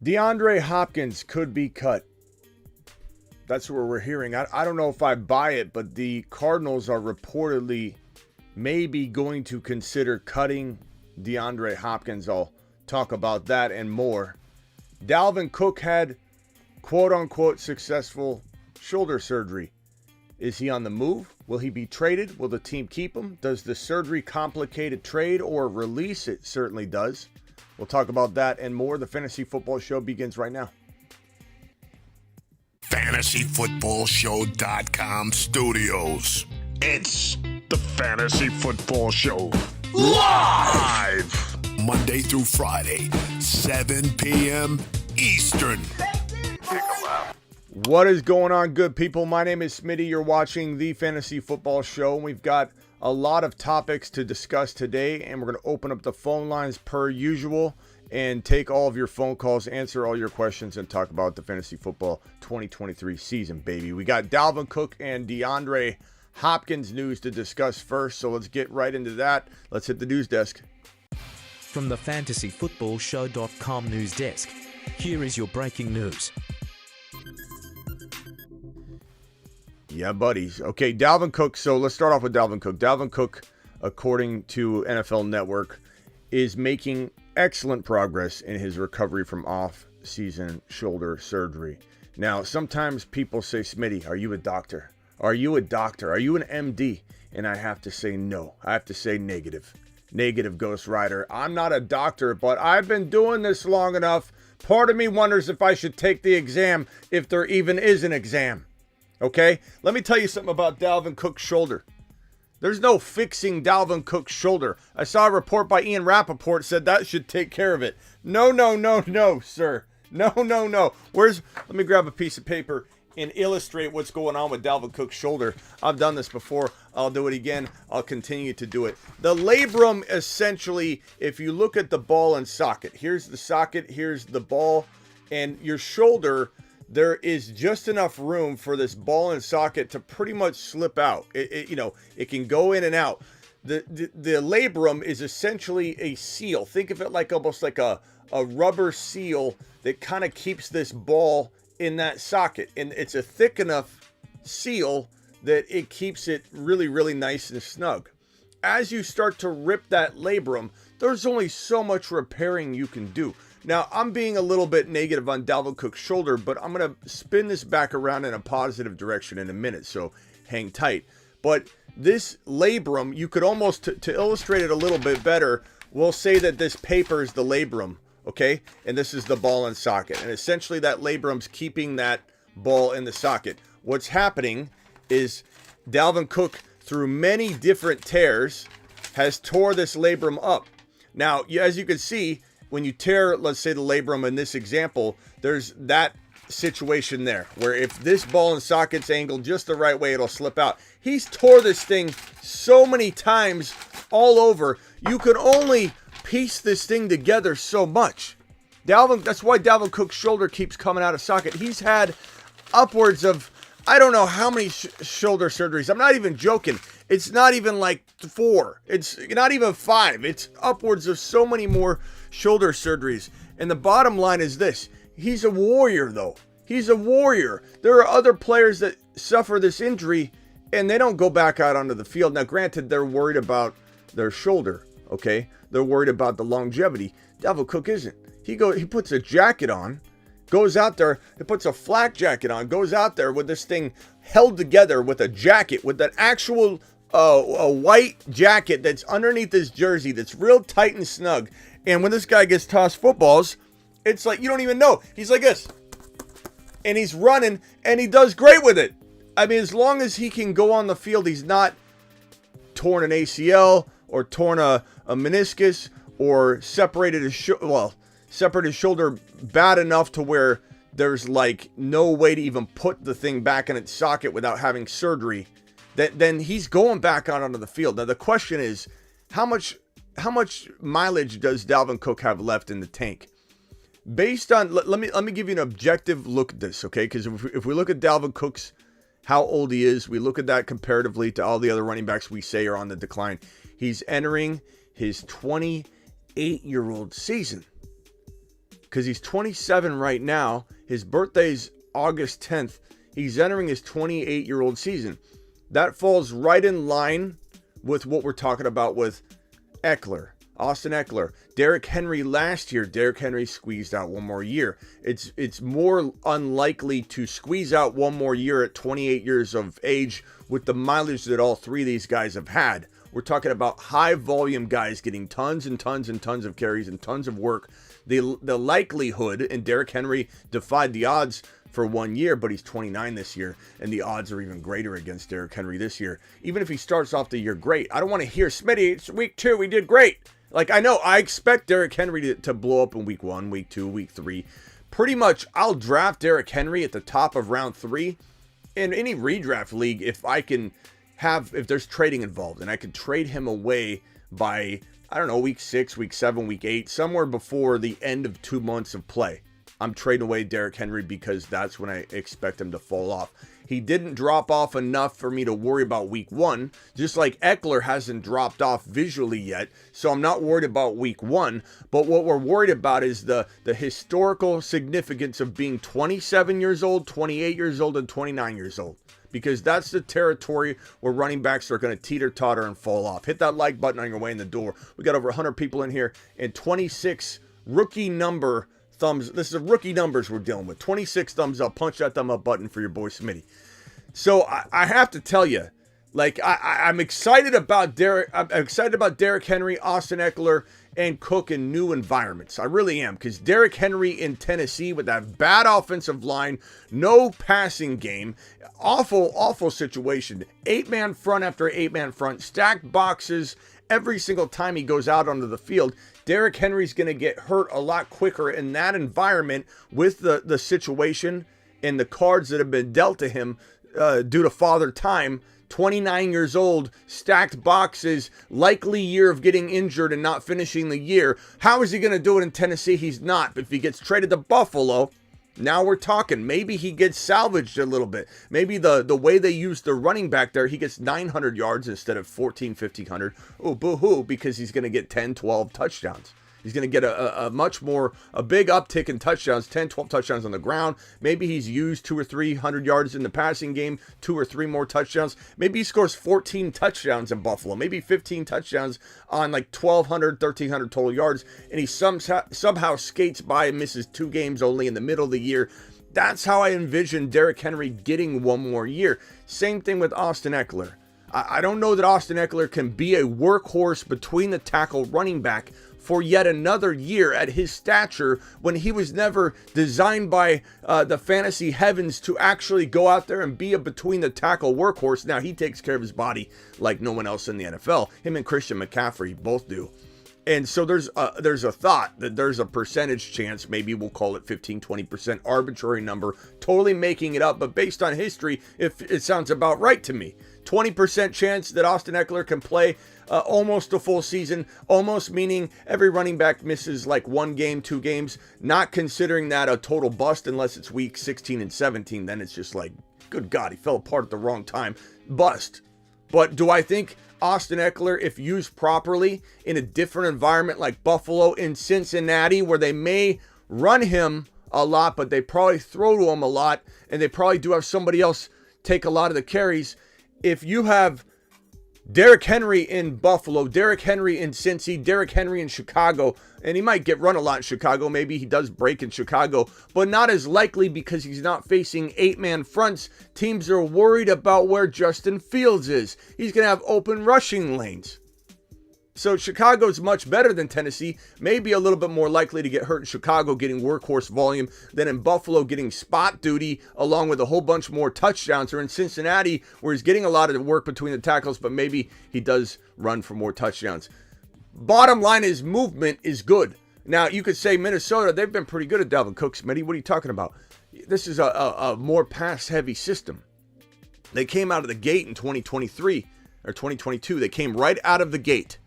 DeAndre Hopkins could be cut. That's what we're hearing. I don't know if I buy it, but the Cardinals are reportedly maybe going to consider cutting DeAndre Hopkins. I'll talk about that and more. Dalvin Cook had quote-unquote successful shoulder surgery. Is he on the move? Will he be traded? Will the team keep him? Does the surgery complicate a trade or release? It certainly does. We'll talk about that and more. The Fantasy Football Show begins right now. FantasyFootballShow.com studios. It's the Fantasy Football Show. Live! Monday through Friday, 7 p.m. Eastern. What is going on, good people? My name is Smitty. You're watching the Fantasy Football Show. We've got a lot of topics to discuss today, and we're going to open up the phone lines per usual and take all of your phone calls, answer all your questions, and talk about the Fantasy Football 2023 season, baby. We got Dalvin Cook and DeAndre Hopkins news to discuss first, so let's get right into that. Let's hit the news desk. From the FantasyFootballShow.com news desk, here is your breaking news. Yeah, buddies. Okay, Dalvin Cook. So let's start off with Dalvin Cook. Dalvin Cook, according to NFL Network, is making excellent progress in his recovery from off-season shoulder surgery. Now, sometimes people say, Smitty, are you a doctor? Are you a doctor? Are you an MD? And I have to say no. I have to say negative. Negative, Ghost Rider. I'm not a doctor, but I've been doing this long enough. Part of me wonders if I should take the exam, if there even is an exam. Okay? Let me tell you something about Dalvin Cook's shoulder. There's no fixing Dalvin Cook's shoulder. I saw a report by Ian Rappaport said that should take care of it. No, sir. No. Let me grab a piece of paper and illustrate what's going on with Dalvin Cook's shoulder. I've done this before. I'll do it again. I'll continue to do it. The labrum, essentially, if you look at the ball and socket, here's the socket, here's the ball, and your shoulder, there is just enough room for this ball and socket to pretty much slip out. It can go in and out. The labrum is essentially a seal. Think of it like almost like a rubber seal that kind of keeps this ball in that socket. And it's a thick enough seal that it keeps it really, really nice and snug. As you start to rip that labrum, there's only so much repairing you can do. Now, I'm being a little bit negative on Dalvin Cook's shoulder, but I'm going to spin this back around in a positive direction in a minute, so hang tight. But this labrum, you could almost, to illustrate it a little bit better, we'll say that this paper is the labrum, okay? And this is the ball and socket. And essentially that labrum's keeping that ball in the socket. What's happening is Dalvin Cook, through many different tears, has tore this labrum up. Now, as you can see, when you tear, let's say, the labrum in this example, there's that situation there where if this ball and socket's angled just the right way, it'll slip out. He's tore this thing so many times all over. You can only piece this thing together so much. That's why Dalvin Cook's shoulder keeps coming out of socket. He's had upwards of, I don't know how many shoulder surgeries. I'm not even joking. It's not even like 4. It's not even 5. It's upwards of so many more shoulder surgeries. And the bottom line is this. He's a warrior, though. He's a warrior. There are other players that suffer this injury and they don't go back out onto the field. Now, granted, they're worried about their shoulder, okay? They're worried about the longevity. Dalvin Cook isn't. He puts a jacket on, goes out there, he puts a flak jacket on, goes out there with this thing held together with a jacket, with an actual a white jacket that's underneath his jersey that's real tight and snug. And when this guy gets tossed footballs, it's like you don't even know. He's like this. And he's running, and he does great with it. I mean, as long as he can go on the field, he's not torn an ACL or torn a meniscus or separated his shoulder bad enough to where there's like no way to even put the thing back in its socket without having surgery. Then he's going back out onto the field. Now the question is, how much mileage does Dalvin Cook have left in the tank? Based on, let me give you an objective look at this, okay? Because if we look at Dalvin Cook's, how old he is, we look at that comparatively to all the other running backs we say are on the decline. He's entering his 28-year-old season. because he's 27 right now. His birthday's August 10th. He's entering his 28-year-old season. That falls right in line with what we're talking about with Eckler, Austin Eckler. Derrick Henry last year, Derrick Henry squeezed out one more year. It's more unlikely to squeeze out one more year at 28 years of age with the mileage that all three of these guys have had. We're talking about high volume guys getting tons and tons and tons of carries and tons of work. The likelihood, and Derrick Henry defied the odds for 1 year, but he's 29 this year, and the odds are even greater against Derrick Henry this year. Even if he starts off the year great, I don't want to hear, Smitty, it's week 2, we did great. Like, I know, I expect Derrick Henry to blow up in week 1, week 2, week 3. Pretty much, I'll draft Derrick Henry at the top of round 3 in any redraft league if there's trading involved, and I could trade him away by, I don't know, week 6, week 7, week 8, somewhere before the end of 2 months of play. I'm trading away Derrick Henry because that's when I expect him to fall off. He didn't drop off enough for me to worry about week 1, just like Eckler hasn't dropped off visually yet, so I'm not worried about week 1. But what we're worried about is the historical significance of being 27 years old, 28 years old, and 29 years old. Because that's the territory where running backs are going to teeter-totter and fall off. Hit that like button on your way in the door. We got over 100 people in here, and 26 rookie number thumbs. This is rookie numbers we're dealing with. 26 thumbs up. Punch that thumb up button for your boy Smitty. So I have to tell you, like, I'm excited about Derrick Henry, Austin Eckler, and Cook in new environments. I really am, because Derrick Henry in Tennessee with that bad offensive line, no passing game, awful situation. 8-man front after 8-man front, stacked boxes every single time he goes out onto the field. Derrick Henry's going to get hurt a lot quicker in that environment with the situation and the cards that have been dealt to him due to father time. 29 years old, stacked boxes, likely year of getting injured and not finishing the year. How is he going to do it in Tennessee? He's not. But if he gets traded to Buffalo, now we're talking. Maybe he gets salvaged a little bit. Maybe the way they use the running back there, he gets 900 yards instead of 1,500. Oh, boo-hoo, because he's going to get 10, 12 touchdowns. He's going to get a big uptick in touchdowns, 10, 12 touchdowns on the ground. Maybe he's used 200 or 300 yards in the passing game, 2 or 3 more touchdowns. Maybe he scores 14 touchdowns in Buffalo, maybe 15 touchdowns on like 1,200, 1,300 total yards, and he somehow skates by and misses 2 games only in the middle of the year. That's how I envision Derrick Henry getting 1 more year. Same thing with Austin Eckler. I don't know that Austin Eckler can be a workhorse between the tackle running back for yet another year at his stature when he was never designed by the fantasy heavens to actually go out there and be a between the tackle workhorse. Now, he takes care of his body like no one else in the NFL. Him and Christian McCaffrey both do. And so there's a thought that there's a percentage chance, maybe we'll call it 15, 20%, arbitrary number, totally making it up, but based on history, it sounds about right to me. 20% chance that Austin Eckler can play almost a full season, almost meaning every running back misses like 1 game, 2 games, not considering that a total bust unless it's week 16 and 17. Then it's just like, good God, he fell apart at the wrong time. Bust. But do I think Austin Eckler, if used properly in a different environment like Buffalo, in Cincinnati, where they may run him a lot, but they probably throw to him a lot, and they probably do have somebody else take a lot of the carries. If you have Derrick Henry in Buffalo, Derrick Henry in Cincy, Derrick Henry in Chicago, and he might get run a lot in Chicago. Maybe he does break in Chicago, but not as likely because he's not facing 8-man fronts. Teams are worried about where Justin Fields is. He's going to have open rushing lanes. So Chicago's much better than Tennessee, maybe a little bit more likely to get hurt in Chicago getting workhorse volume than in Buffalo getting spot duty along with a whole bunch more touchdowns, or in Cincinnati where he's getting a lot of the work between the tackles, but maybe he does run for more touchdowns. Bottom line is movement is good. Now, you could say Minnesota, they've been pretty good at Dalvin Cook, Smitty. What are you talking about? This is a more pass-heavy system. They came out of the gate in 2023 or 2022. They came right out of the gate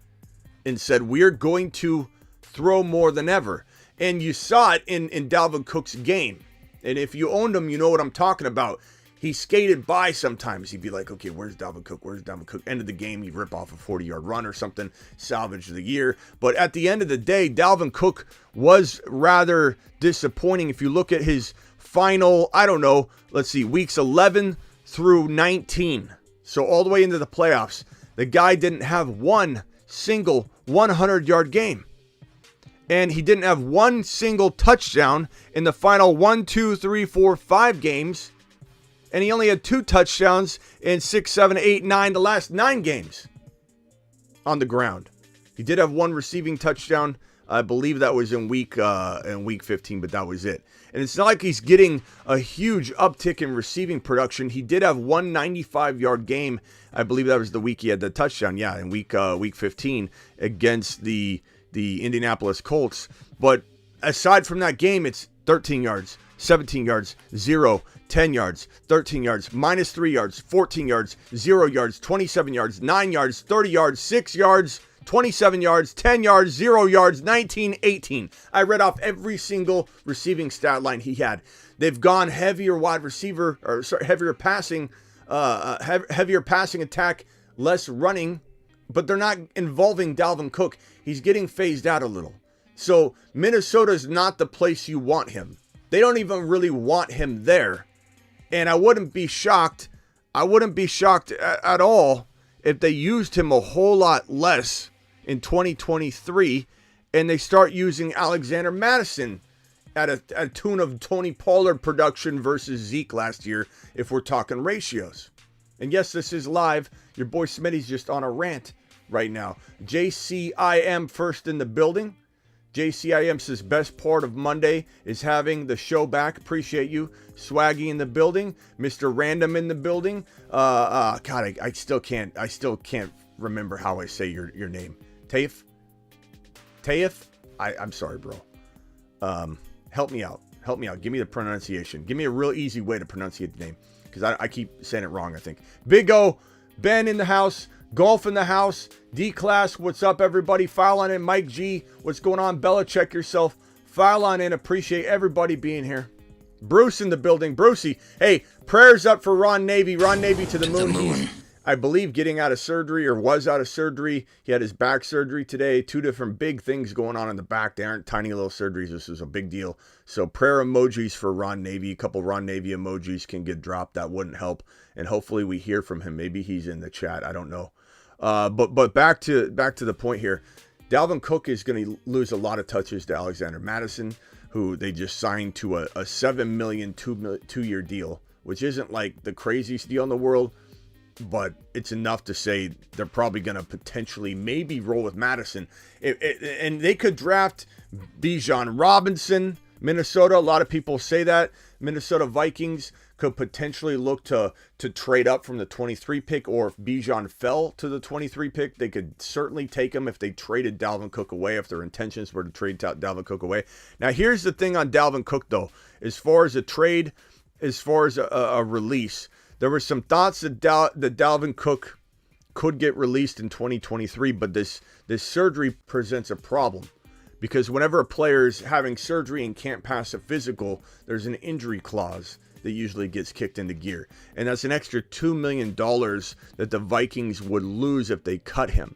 and said, we're going to throw more than ever. And you saw it in Dalvin Cook's game. And if you owned him, you know what I'm talking about. he skated by sometimes. He'd be like, okay, where's Dalvin Cook? Where's Dalvin Cook? End of the game, he'd rip off a 40-yard run or something, salvage the year. But at the end of the day, Dalvin Cook was rather disappointing. If you look at his final, I don't know, let's see, weeks 11 through 19. So all the way into the playoffs, the guy didn't have one single 100-yard game. And he didn't have one single touchdown in the final 1, 2, 3, 4, 5 games. And he only had 2 touchdowns in 6, 7, 8, 9, the last 9 games on the ground. He did have one receiving touchdown. I believe that was in week 15, but that was it. And it's not like he's getting a huge uptick in receiving production. He did have one 95-yard game. I believe that was the week he had the touchdown. Yeah, in week 15 against the Indianapolis Colts. But aside from that game, it's 13 yards, 17 yards, 0, 10 yards, 13 yards, minus 3 yards, 14 yards, 0 yards, 27 yards, 9 yards, 30 yards, 6 yards, 27 yards, 10 yards, 0 yards, 19, 18. I read off every single receiving stat line he had. They've gone heavier wide receiver, or sorry, heavier passing attack, less running, but they're not involving Dalvin Cook. He's getting phased out a little. So Minnesota's not the place you want him. They don't even really want him there. And I wouldn't be shocked at all if they used him a whole lot less in 2023 and they start using Alexander Mattison at a tune of Tony Pollard production versus Zeke last year, if we're talking ratios. And yes, this is live. Your boy Smitty's just on a rant right now. JCIM first in the building. JCIM says best part of Monday is having the show back. Appreciate you. Swaggy in the building. Mr. Random in the building. God, I still can't remember how I say your name. Taif? I'm sorry, bro. Help me out. Give me the pronunciation. Give me a real easy way to pronunciate the name, because I keep saying it wrong, I think. Big O, Ben in the house. Golf in the house. D-Class, what's up, everybody? File on in. Mike G, what's going on? Bella, check yourself. File on in. Appreciate everybody being here. Bruce in the building. Brucey, hey, prayers up for Ron Navy. Ron Navy to the moon. He's, I believe, getting out of surgery, or was out of surgery. He had his back surgery today. 2 different big things going on in the back. They aren't tiny little surgeries. This is a big deal. So prayer emojis for Ron Navy. A couple Ron Navy emojis can get dropped. That wouldn't help. And hopefully we hear from him. Maybe he's in the chat. I don't know. But back to the point here. Dalvin Cook is going to lose a lot of touches to Alexander Mattison, who they just signed to a $7 million two-year deal, which isn't like the craziest deal in the world, but it's enough to say they're probably going to potentially maybe roll with Mattison. And they could draft Bijan Robinson, Minnesota. A lot of people say that. Minnesota Vikings could potentially look to trade up from the 23 pick, or if Bijan fell to the 23 pick, they could certainly take him if they traded Dalvin Cook away, if their intentions were to trade Dalvin Cook away. Now, here's the thing on Dalvin Cook, though. As far as a trade, as far as a release, there were some thoughts that Dalvin Cook could get released in 2023, but this surgery presents a problem. Because whenever a player is having surgery and can't pass a physical, there's an injury clause that usually gets kicked into gear. And that's an extra $2 million that the Vikings would lose if they cut him.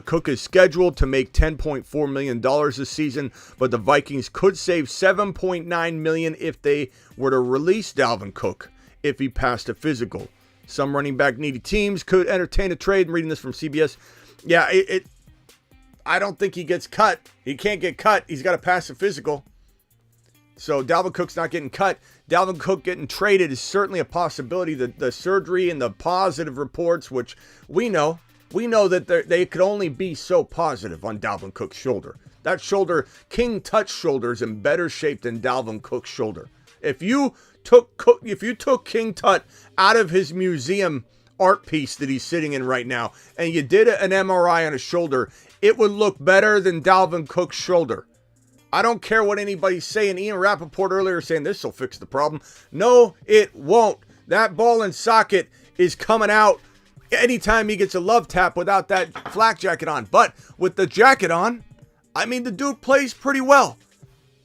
Cook is scheduled to make $10.4 million this season, but the Vikings could save $7.9 million if they were to release Dalvin Cook if he passed a physical. Some running back needy teams could entertain a trade. I'm reading this from CBS. Yeah, I don't think he gets cut. He can't get cut. He's got to pass a physical. So Dalvin Cook's not getting cut. Dalvin Cook getting traded is certainly a possibility. The surgery and the positive reports, which we know that they could only be so positive on Dalvin Cook's shoulder. That shoulder, King Tut's shoulder, is in better shape than Dalvin Cook's shoulder. If you took King Tut out of his museum art piece that he's sitting in right now, and you did an MRI on his shoulder, it would look better than Dalvin Cook's shoulder. I don't care what anybody's saying. Ian Rappaport earlier saying this will fix the problem. No, it won't. That ball and socket is coming out anytime he gets a love tap without that flak jacket on. But with the jacket on, I mean, the dude plays pretty well.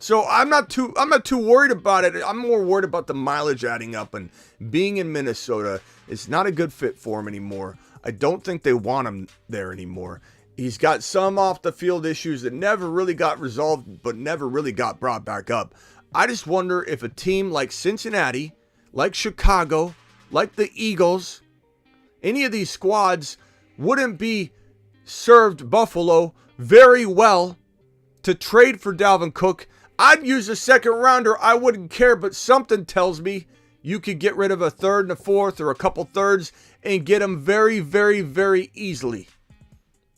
So I'm not too worried about it. I'm more worried about the mileage adding up, and being in Minnesota is not a good fit for him anymore. I don't think they want him there anymore. He's got some off the field issues that never really got resolved, but never really got brought back up. I just wonder if a team like Cincinnati, like Chicago, like the Eagles, any of these squads wouldn't be served Buffalo very well to trade for Dalvin Cook. I'd use a second rounder. I wouldn't care, but something tells me you could get rid of a third and a fourth or a couple thirds and get him very, very, very easily.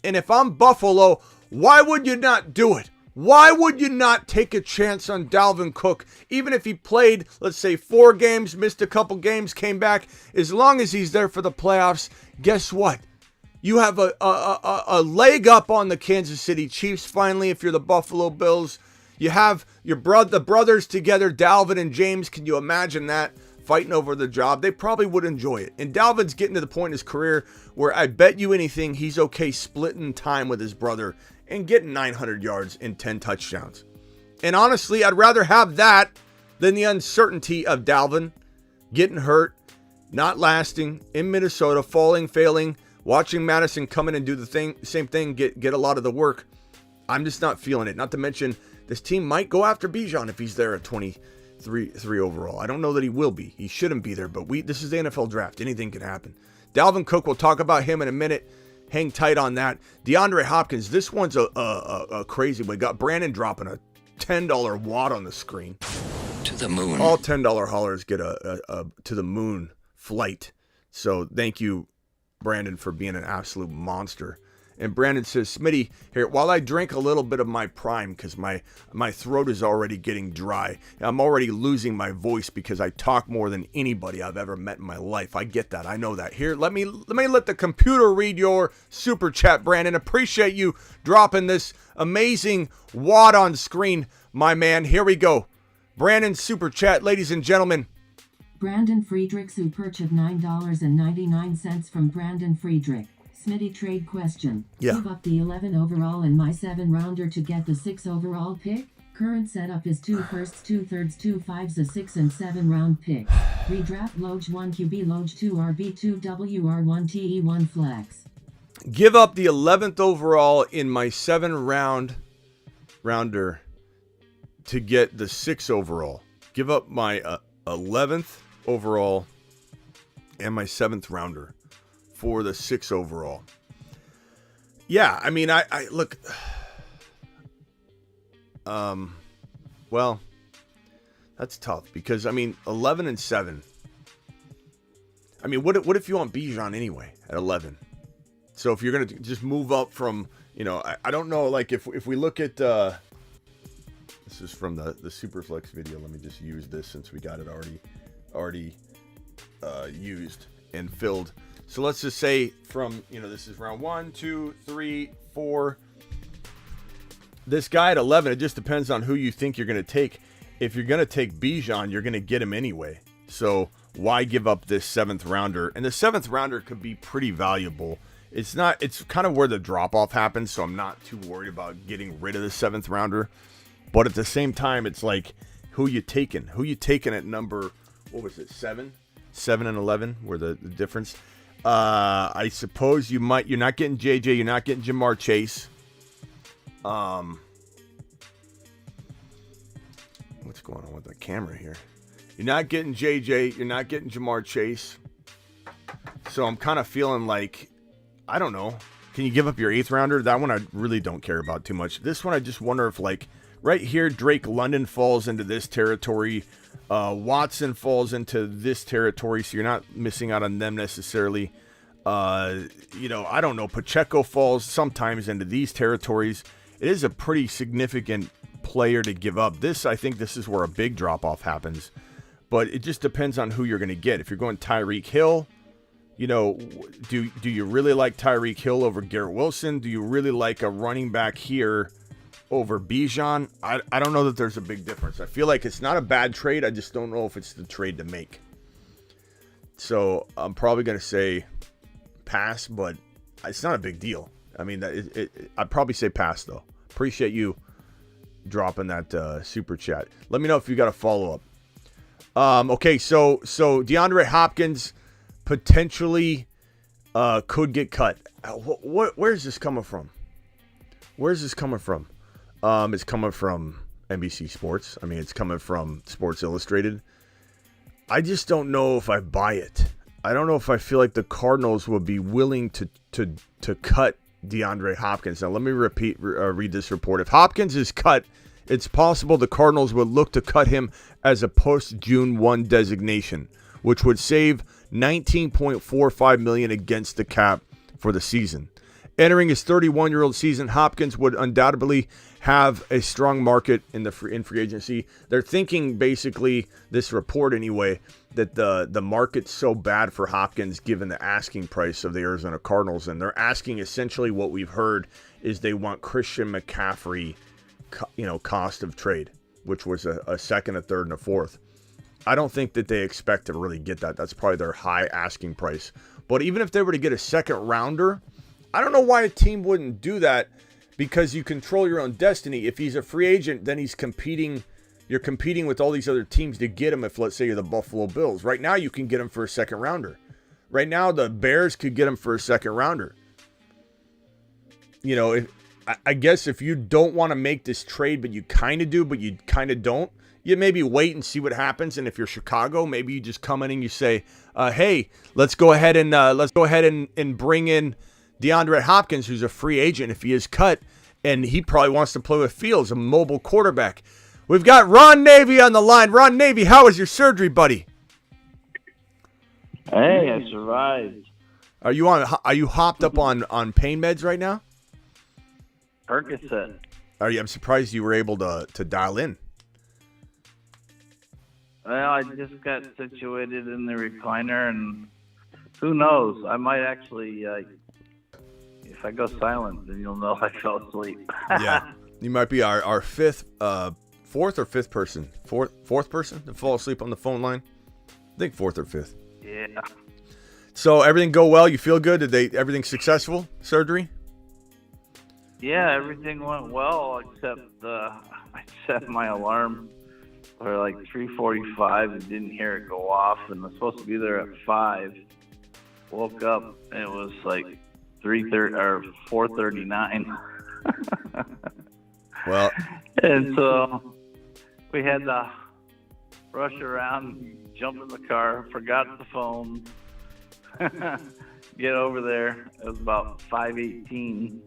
And if I'm Buffalo, why would you not do it? Why would you not take a chance on Dalvin Cook? Even if he played, let's say, 4 games, missed a couple games, came back. As long as he's there for the playoffs, guess what? You have a leg up on the Kansas City Chiefs finally if you're the Buffalo Bills. You have the brothers together, Dalvin and James. Can you imagine that? Fighting over the job. They probably would enjoy it. And Dalvin's getting to the point in his career where I bet you anything he's okay splitting time with his brother and getting 900 yards and 10 touchdowns. And honestly, I'd rather have that than the uncertainty of Dalvin getting hurt, not lasting, in Minnesota, failing, watching Madison come in and do the same thing, get a lot of the work. I'm just not feeling it. Not to mention, this team might go after Bijan if he's there at 23 overall. I don't know that he will be. He shouldn't be there, but this is the NFL draft. Anything can happen. Dalvin Cook, we'll talk about him in a minute. Hang tight on that. DeAndre Hopkins, this one's a crazy one. Got Brandon dropping a $10 wad on the screen. To the moon. All $10 haulers get a to the moon flight. So thank you, Brandon, for being an absolute monster. And Brandon says, Smitty, here, while I drink a little bit of my prime, because my throat is already getting dry. I'm already losing my voice because I talk more than anybody I've ever met in my life. I get that. I know that. Here, let me let the computer read your super chat, Brandon. Appreciate you dropping this amazing wad on screen, my man. Here we go. Brandon super chat, ladies and gentlemen. Brandon Friedrich superch of $9.99 from Brandon Friedrich. Smitty trade question. Yeah. Give up the 11 overall and my 7 rounder to get the 6 overall pick. Current setup is 2 firsts, 2 thirds, 2 5s, a 6 and 7 round pick. Redraft Loj 1 QB, Loj 2 RB, 2 WR1 TE, 1 flex. Give up the 11th overall in my 7-rounder to get the 6 overall. Give up my 11th overall and my 7th rounder for the 6 overall. Yeah, I mean, I look. Well, that's tough because I mean, 11 and 7. I mean, what if you want Bijan anyway at 11? So if you're gonna just move up from, I don't know, like if we look at this is from the Superflex video. Let me just use this since we got it already used and filled. So let's just say from, this is round 1, 2, 3, 4. This guy at 11, it just depends on who you think you're going to take. If you're going to take Bijan, you're going to get him anyway. So why give up this 7th rounder? And the 7th rounder could be pretty valuable. It's kind of where the drop off happens. So I'm not too worried about getting rid of the 7th rounder. But at the same time, it's like, who you taking? Who you taking at number, what was it, 7? 7 and 11 were the difference. I suppose you're not getting JJ, you're not getting Jamar Chase. What's going on with the camera here? You're not getting JJ, you're not getting Jamar Chase. So I'm kind of feeling like, I don't know. Can you give up your 8th rounder? That one I really don't care about too much. This one I just wonder if, like, right here, Drake London falls into this territory. Watson falls into this territory, so you're not missing out on them necessarily. I don't know. Pacheco falls sometimes into these territories. It is a pretty significant player to give up. I think this is where a big drop-off happens. But it just depends on who you're going to get. If you're going Tyreek Hill, do you really like Tyreek Hill over Garrett Wilson? Do you really like a running back here over Bijan? I don't know that there's a big difference. I feel like it's not a bad trade. I just don't know if it's the trade to make. So I'm probably going to say pass, but it's not a big deal. I mean, I'd probably say pass, though. Appreciate you dropping that super chat. Let me know if you got a follow-up. Okay, so DeAndre Hopkins potentially could get cut. Where's this coming from? Where's this coming from? It's coming from NBC Sports. I mean, it's coming from Sports Illustrated. I just don't know if I buy it. I don't know if I feel like the Cardinals would be willing to cut DeAndre Hopkins. Now, let me read this report. If Hopkins is cut, it's possible the Cardinals would look to cut him as a post-June 1 designation, which would save $19.45 million against the cap for the season. Entering his 31-year-old season, Hopkins would undoubtedly have a strong market in free agency. They're thinking, basically, this report anyway, that the market's so bad for Hopkins given the asking price of the Arizona Cardinals, and they're asking essentially what we've heard is they want Christian McCaffrey, cost of trade, which was a second, a third, and a fourth. I don't think that they expect to really get that. That's probably their high asking price. But even if they were to get a second rounder, I don't know why a team wouldn't do that, because you control your own destiny. If he's a free agent, then he's competing. You're competing with all these other teams to get him if, let's say, you're the Buffalo Bills. Right now, you can get him for a second rounder. Right now, the Bears could get him for a second rounder. I guess if you don't want to make this trade, but you kind of do, but you kind of don't, you maybe wait and see what happens. And if you're Chicago, maybe you just come in and you say, hey, let's go ahead and bring in DeAndre Hopkins, who's a free agent if he is cut, and he probably wants to play with Fields, a mobile quarterback. We've got Ron Navy on the line. Ron Navy, how was your surgery, buddy? Hey, I survived. Are you hopped up on pain meds right now? Percocet. I'm surprised you were able to dial in. Well, I just got situated in the recliner, and who knows? I might actually, if I go silent, then you'll know I fell asleep. Yeah, you might be our fourth or fifth person, fourth person to fall asleep on the phone line. I think fourth or fifth. Yeah. So everything go well? You feel good? Everything successful? Surgery? Yeah, everything went well except I set my alarm for like 3:45 and didn't hear it go off, and I was supposed to be there at 5. Woke up and it was like 3:30 or 4:39. Well, and so we had to rush around, jump in the car, forgot the phone, get over there. It was about 5:18.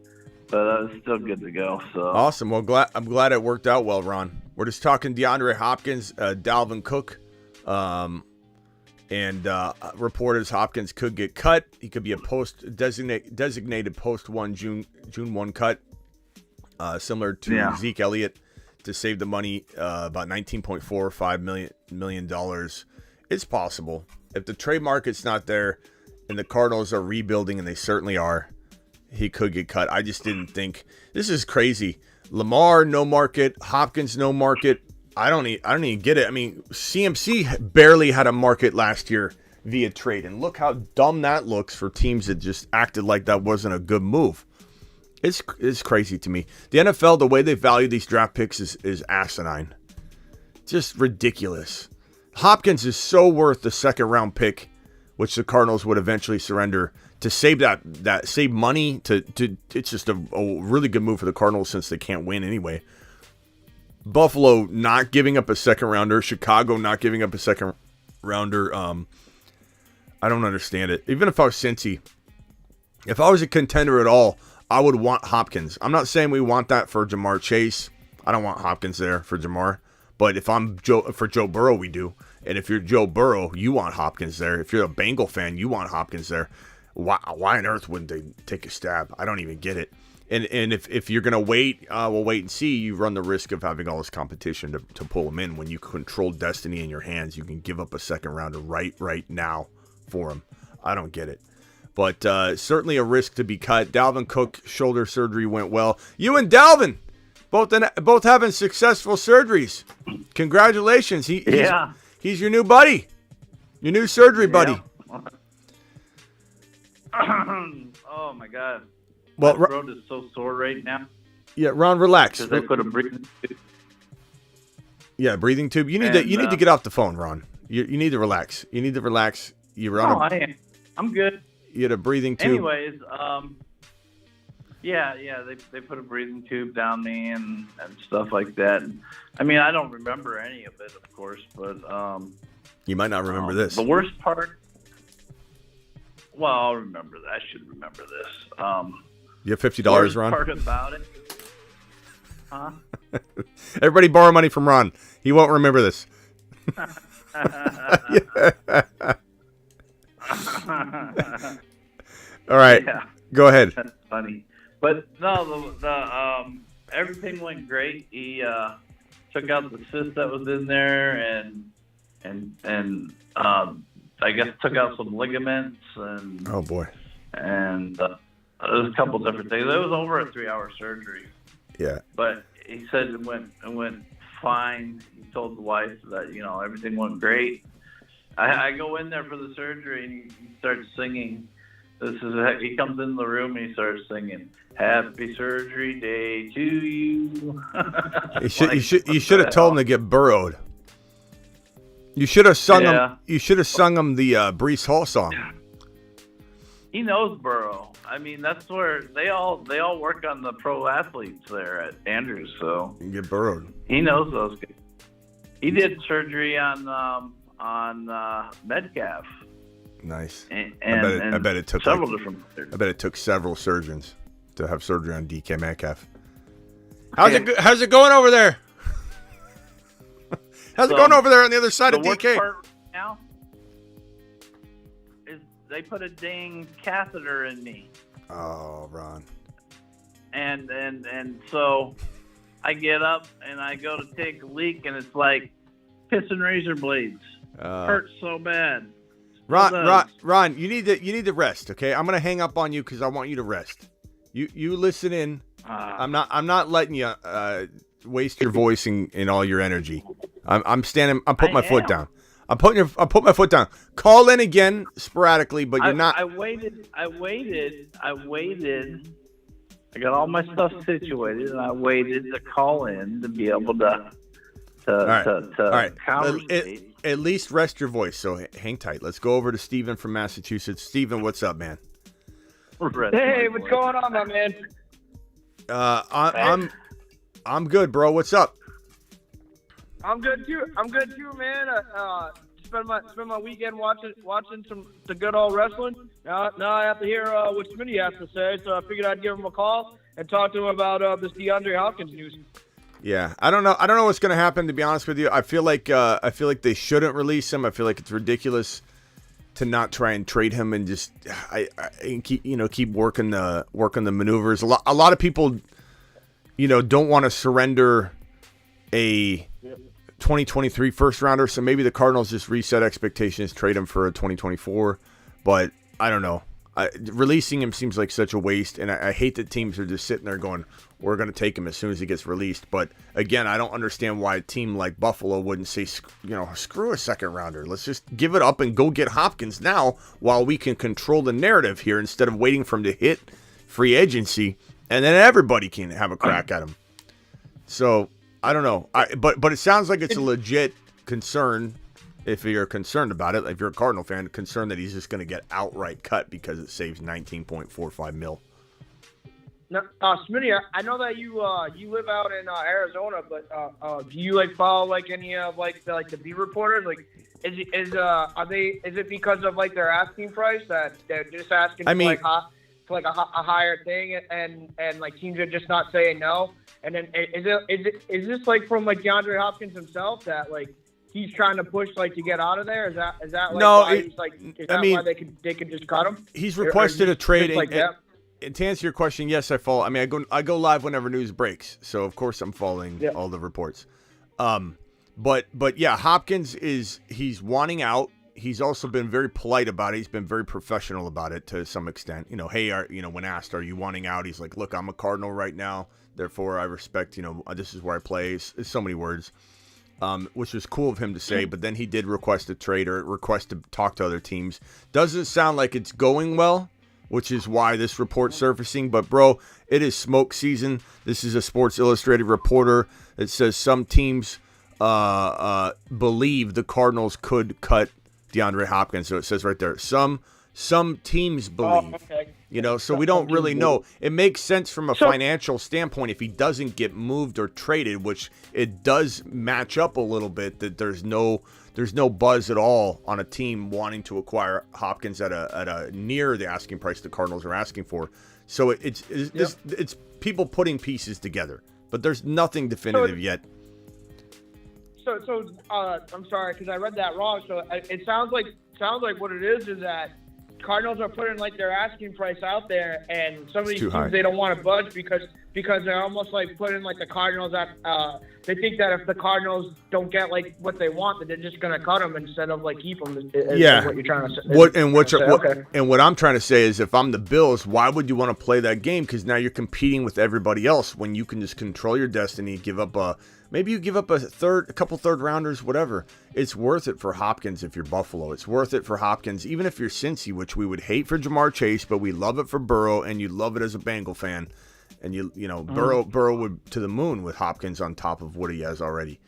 But I was still good to go. So awesome. Well, I'm glad it worked out well, Ron. We're just talking DeAndre Hopkins, Dalvin Cook, and reporters Hopkins could get cut. He could be a designated post June 1 cut, similar to Zeke Elliott, to save the money, about $19.45 million. It's possible if the trade market's not there, and the Cardinals are rebuilding, and they certainly are. He could get cut. I just didn't think. This is crazy. Lamar, no market. Hopkins, no market. I don't even get it. I mean, CMC barely had a market last year via trade, and look how dumb that looks for teams that just acted like that wasn't a good move. It's crazy to me. The NFL, the way they value these draft picks is asinine. Just ridiculous. Hopkins is so worth the second round pick, which the Cardinals would eventually surrender to save that save money. It's just a really good move for the Cardinals since they can't win anyway. Buffalo not giving up a second rounder, Chicago not giving up a second rounder. I don't understand it. Even if I was Cincy, if I was a contender at all, I would want Hopkins. I'm not saying we want that for Jamar Chase. I don't want Hopkins there for Jamar. But if I'm for Joe Burrow, we do. And if you're Joe Burrow, you want Hopkins there. If you're a Bengal fan, you want Hopkins there. Why on earth wouldn't they take a stab? I don't even get it. And if you're going to wait, we'll wait and see. You run the risk of having all this competition to pull him in. When you control destiny in your hands, you can give up a second rounder right now for him. I don't get it. But certainly a risk to be cut. Dalvin Cook, shoulder surgery went well. You and Dalvin, both having successful surgeries. Congratulations. He's your new buddy. Your new surgery buddy. Yeah. Oh my God. Well, my throat is so sore right now. Yeah, Ron, relax. because they put a breathing tube. Yeah, breathing tube. You need to get off the phone, Ron. You need to relax. You need to relax. You're on I am. I'm good. you had a breathing tube. Anyways, yeah, they put a breathing tube down me and stuff like that. I mean, I don't remember any of it, of course, but You might not remember this. The worst part. Well, I'll remember that. I should remember this. You have $50, Worst Ron? part about it. Huh? Everybody borrow money from Ron. He won't remember this. All right. Yeah. Go ahead. That's funny. But no, the everything went great. He took out the cyst that was in there and I guess took out some ligaments and Oh boy. and there was a couple different things. It was over a 3-hour surgery, Yeah. but he said it went fine. He told the wife that everything went great. I go in there for the surgery and he starts singing. He comes in the room and he starts singing "Happy Surgery Day to You." You should have told him to get burrowed. You should have sung him. Yeah. You should have sung him the Brees Hall song. He knows Burrow. I mean, that's where they all work on the pro athletes there at Andrews, so Get burrowed. he knows those guys. He did surgery on Metcalf. Nice. And I bet it took several different players. I bet it took several surgeons to have surgery on DK Metcalf. How's it going over there? How's it going over there on the other side The of worst DK? part right now is they put a dang catheter in me, Oh, Ron. and so I get up and I go to take a leak, and it's like pissing razor blades. Hurts so bad. Ron, you need to rest. Okay, I'm gonna hang up on you because I want you to rest. You listen in. I'm not letting you waste your voice and all your energy. I'm standing. I'm putting my foot down. I'm putting my foot down. Call in again sporadically, but you're not. I waited. I got all my stuff situated, and I waited to call in to be able to All right. conversate. At least rest your voice. So hang tight. Let's go over to Steven from Massachusetts. Steven, what's up, man? Hey, what's going on, my man? I'm good, bro. What's up? I'm good too, man. Spend my weekend watching the good old wrestling. Now I have to hear what Smitty has to say, so I figured I'd give him a call and talk to him about this DeAndre Hopkins news. Yeah, I don't know what's going to happen, to be honest with you. I feel like they shouldn't release him. I feel like it's ridiculous to not try and trade him and just keep working the maneuvers. A lot of people don't want to surrender a 2023 first rounder, so maybe the Cardinals just reset expectations, trade him for a 2024. But I don't know. Releasing him seems like such a waste, and I hate that teams are just sitting there going, we're going to take him as soon as he gets released. But again, I don't understand why a team like Buffalo wouldn't say, screw a second rounder. Let's just give it up and go get Hopkins now while we can control the narrative here instead of waiting for him to hit free agency, and then everybody can have a crack at him. So I don't know. But it sounds like it's a legit concern. If you're concerned about it, if you're a Cardinal fan, concerned that he's just going to get outright cut because it saves $19.45 million. Now, Smitty, I know that you live out in Arizona, but do you follow any of the beat reporters? Is it because of their asking price that they're just asking for a higher thing and teams are just not saying no? And then is this from DeAndre Hopkins himself that he's trying to push to get out of there? Is that no? Why why they could just cut him? He's requested a trade. And to answer your question, yes, I follow. I mean, I go live whenever news breaks, so of course I'm following all the reports. But yeah, Hopkins he's wanting out. He's also been very polite about it. He's been very professional about it to some extent. Hey, when asked, are you wanting out? He's like, look, I'm a Cardinal right now, therefore I respect. This is where I play. It's so many words. Which was cool of him to say, but then he did request a trade or request to talk to other teams. Doesn't sound like it's going well, which is why this report's surfacing. But, bro, it is smoke season. This is a Sports Illustrated reporter that says some teams believe the Cardinals could cut DeAndre Hopkins. So it says right there, some teams believe. Oh, okay. You know, so we don't really know. It makes sense from a financial standpoint if he doesn't get moved or traded, which it does match up a little bit that there's no buzz at all on a team wanting to acquire Hopkins at a near the asking price the Cardinals are asking for. So it's people putting pieces together, but there's nothing definitive yet. So I'm sorry because I read that wrong. So it sounds like what it is that Cardinals are putting like their asking price out there, and some of these teams they don't want to budge because they're almost like putting like the Cardinals at. They think that if the Cardinals don't get like what they want, that they're just going to cut them instead of like keep them. Is what you're trying to say. What I'm trying to say is, if I'm the Bills, why would you want to play that game? Because now you're competing with everybody else when you can just control your destiny. Maybe you give up a couple third rounders, whatever. It's worth it for Hopkins if you're Buffalo. It's worth it for Hopkins, even if you're Cincy, which we would hate for Jamar Chase, but we love it for Burrow, and you love it as a Bengal fan. And you know, Burrow would to the moon with Hopkins on top of what he has already.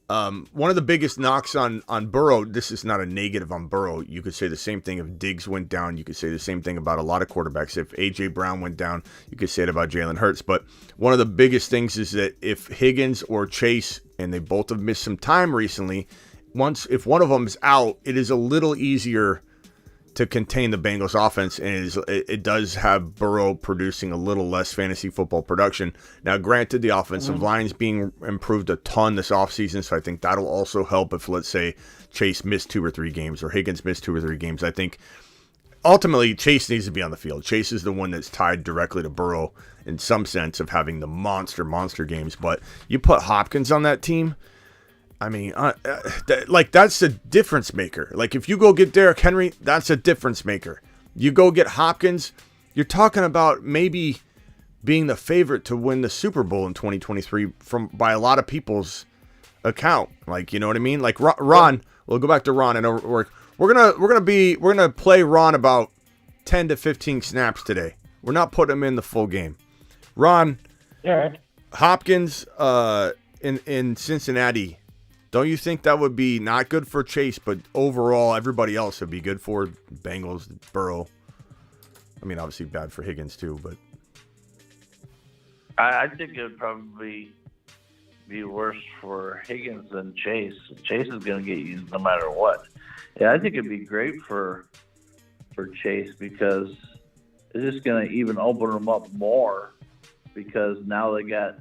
One of the biggest knocks on Burrow, this is not a negative on Burrow. You could say the same thing if Diggs went down. You could say the same thing about a lot of quarterbacks. If A.J. Brown went down, you could say it about Jalen Hurts. But one of the biggest things is that if Higgins or Chase, and they both have missed some time recently, if one of them is out, it is a little easier to contain the Bengals offense, and it does have Burrow producing a little less fantasy football production. Now, granted, the offensive line's being improved a ton this offseason, so I think that'll also help if, let's say, Chase missed 2 or 3 games or Higgins missed 2 or 3 games. I think ultimately Chase needs to be on the field. Chase is the one that's tied directly to Burrow in some sense of having the monster games, but you put Hopkins on that team, I mean, that's a difference maker. Like, if you go get Derrick Henry, that's a difference maker. You go get Hopkins, you're talking about maybe being the favorite to win the Super Bowl in 2023 by a lot of people's account. Like, you know what I mean? Like Ron, we'll go back to Ron, and we're gonna play Ron about 10 to 15 snaps today. We're not putting him in the full game. Ron, Hopkins in Cincinnati. Don't you think that would be not good for Chase, but overall everybody else would be good for Bengals, Burrow? I mean, obviously bad for Higgins too, but I think it would probably be worse for Higgins than Chase. Chase is going to get used no matter what. Yeah, I think it'd be great for Chase because it's just going to even open them up more because now they got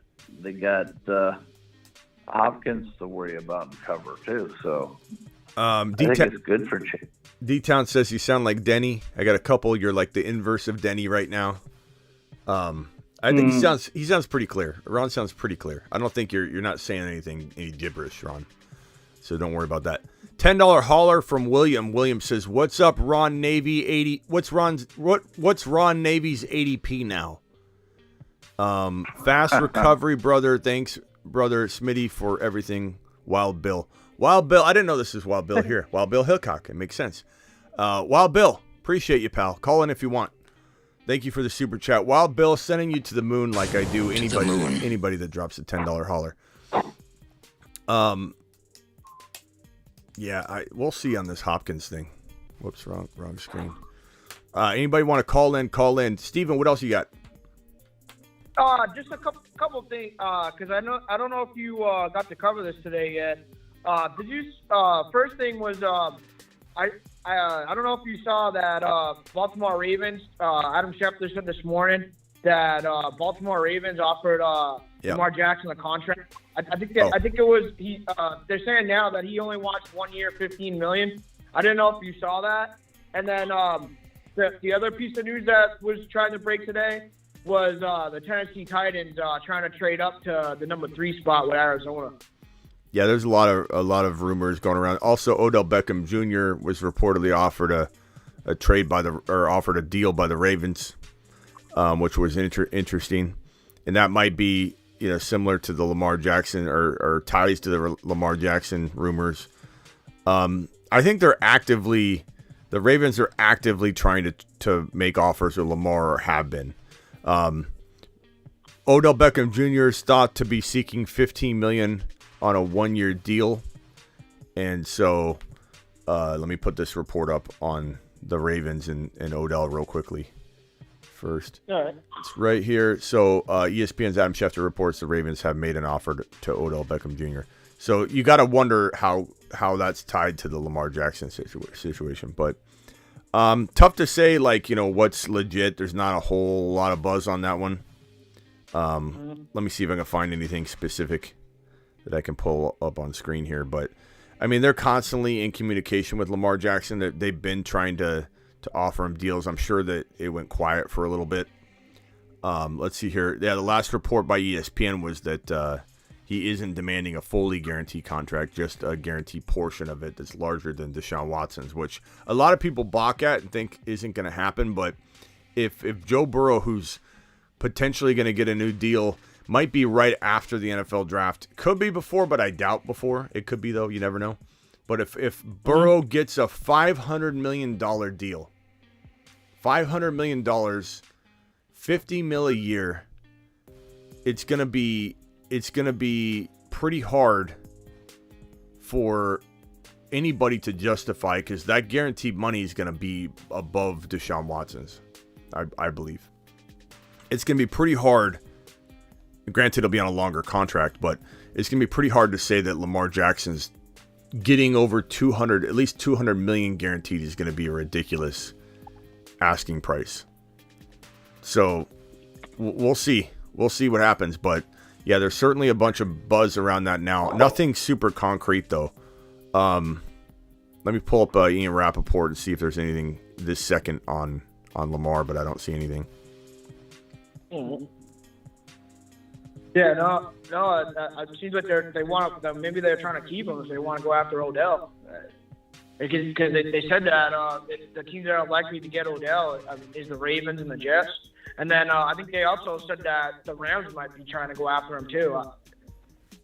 Hopkins to worry about and cover too. So I think it's good for Chase. D-Town says you sound like Denny. I got a couple. You're like the inverse of Denny right now. I think he sounds pretty clear. Ron sounds pretty clear. I don't think you're not saying any gibberish, Ron. So don't worry about that. $10 hauler from William. William says, "What's up, Ron Navy 80? What's Ron Navy's ADP now?" Fast recovery, brother. Thanks, brother Smitty, for everything. Wild Bill. I didn't know this is Wild Bill here. Wild Bill Hillcock. It makes sense. Wild Bill, appreciate you, pal. Call in if you want. Thank you for the super chat. Wild Bill, sending you to the moon like I do anybody that drops a $10 hauler. Yeah, we'll see on this Hopkins thing. Whoops, wrong screen. Anybody want to call in? Call in. Steven, what else you got? Just a couple things, because I don't know if you got to cover this today yet. Did you? First thing was I don't know if you saw that Baltimore Ravens. Adam Schefter said this morning that Baltimore Ravens offered Lamar Jackson a contract. I think it was he. They're saying now that he only wants 1 year, $15 million. I didn't know if you saw that. And then the other piece of news that was trying to break today was the Tennessee Titans trying to trade up to the number 3 spot with Arizona. Yeah, there's a lot of rumors going around. Also, Odell Beckham Jr. was reportedly offered a trade offered a deal by the Ravens, which was interesting, and that might be similar to the Lamar Jackson or ties to the Lamar Jackson rumors. I think they're actively the Ravens are actively trying to make offers with Lamar, or have been. Odell Beckham Jr. is thought to be seeking $15 million on a 1-year deal. And so let me put this report up on the Ravens and Odell real quickly first. All right. It's right here. So ESPN's Adam Schefter reports the Ravens have made an offer to Odell Beckham Jr. So you got to wonder how that's tied to the Lamar Jackson situation. But tough to say, like, what's legit. There's not a whole lot of buzz on that one. Let me see if I can find anything specific that I can pull up on screen here. But, I mean, they're constantly in communication with Lamar Jackson. They've been trying to offer him deals. I'm sure that it went quiet for a little bit. Let's see here. Yeah, the last report by ESPN was that he isn't demanding a fully guaranteed contract, just a guaranteed portion of it that's larger than Deshaun Watson's, which a lot of people balk at and think isn't going to happen. But if Joe Burrow, who's potentially going to get a new deal, might be right after the NFL draft. Could be before, but I doubt before. It could be, though. You never know. But if Burrow gets a $500 million deal, $500 million, $50 million a year, it's gonna be pretty hard for anybody to justify, because that guaranteed money is gonna be above Deshaun Watson's. I believe it's gonna be pretty hard. Granted, it'll be on a longer contract, but it's gonna be pretty hard to say that Lamar Jackson's getting over at least $200 million guaranteed is gonna be a ridiculous asking price. So we'll see. We'll see what happens. But yeah, there's certainly a bunch of buzz around that now. Nothing super concrete though. Let me pull up Ian Rappaport and see if there's anything this second on Lamar, but I don't see anything. Yeah, no. It seems like they want to. Maybe they're trying to keep him if they want to go after Odell. Because they said that the teams that are likely to get Odell is the Ravens and the Jets. And then I think they also said that the Rams might be trying to go after him too.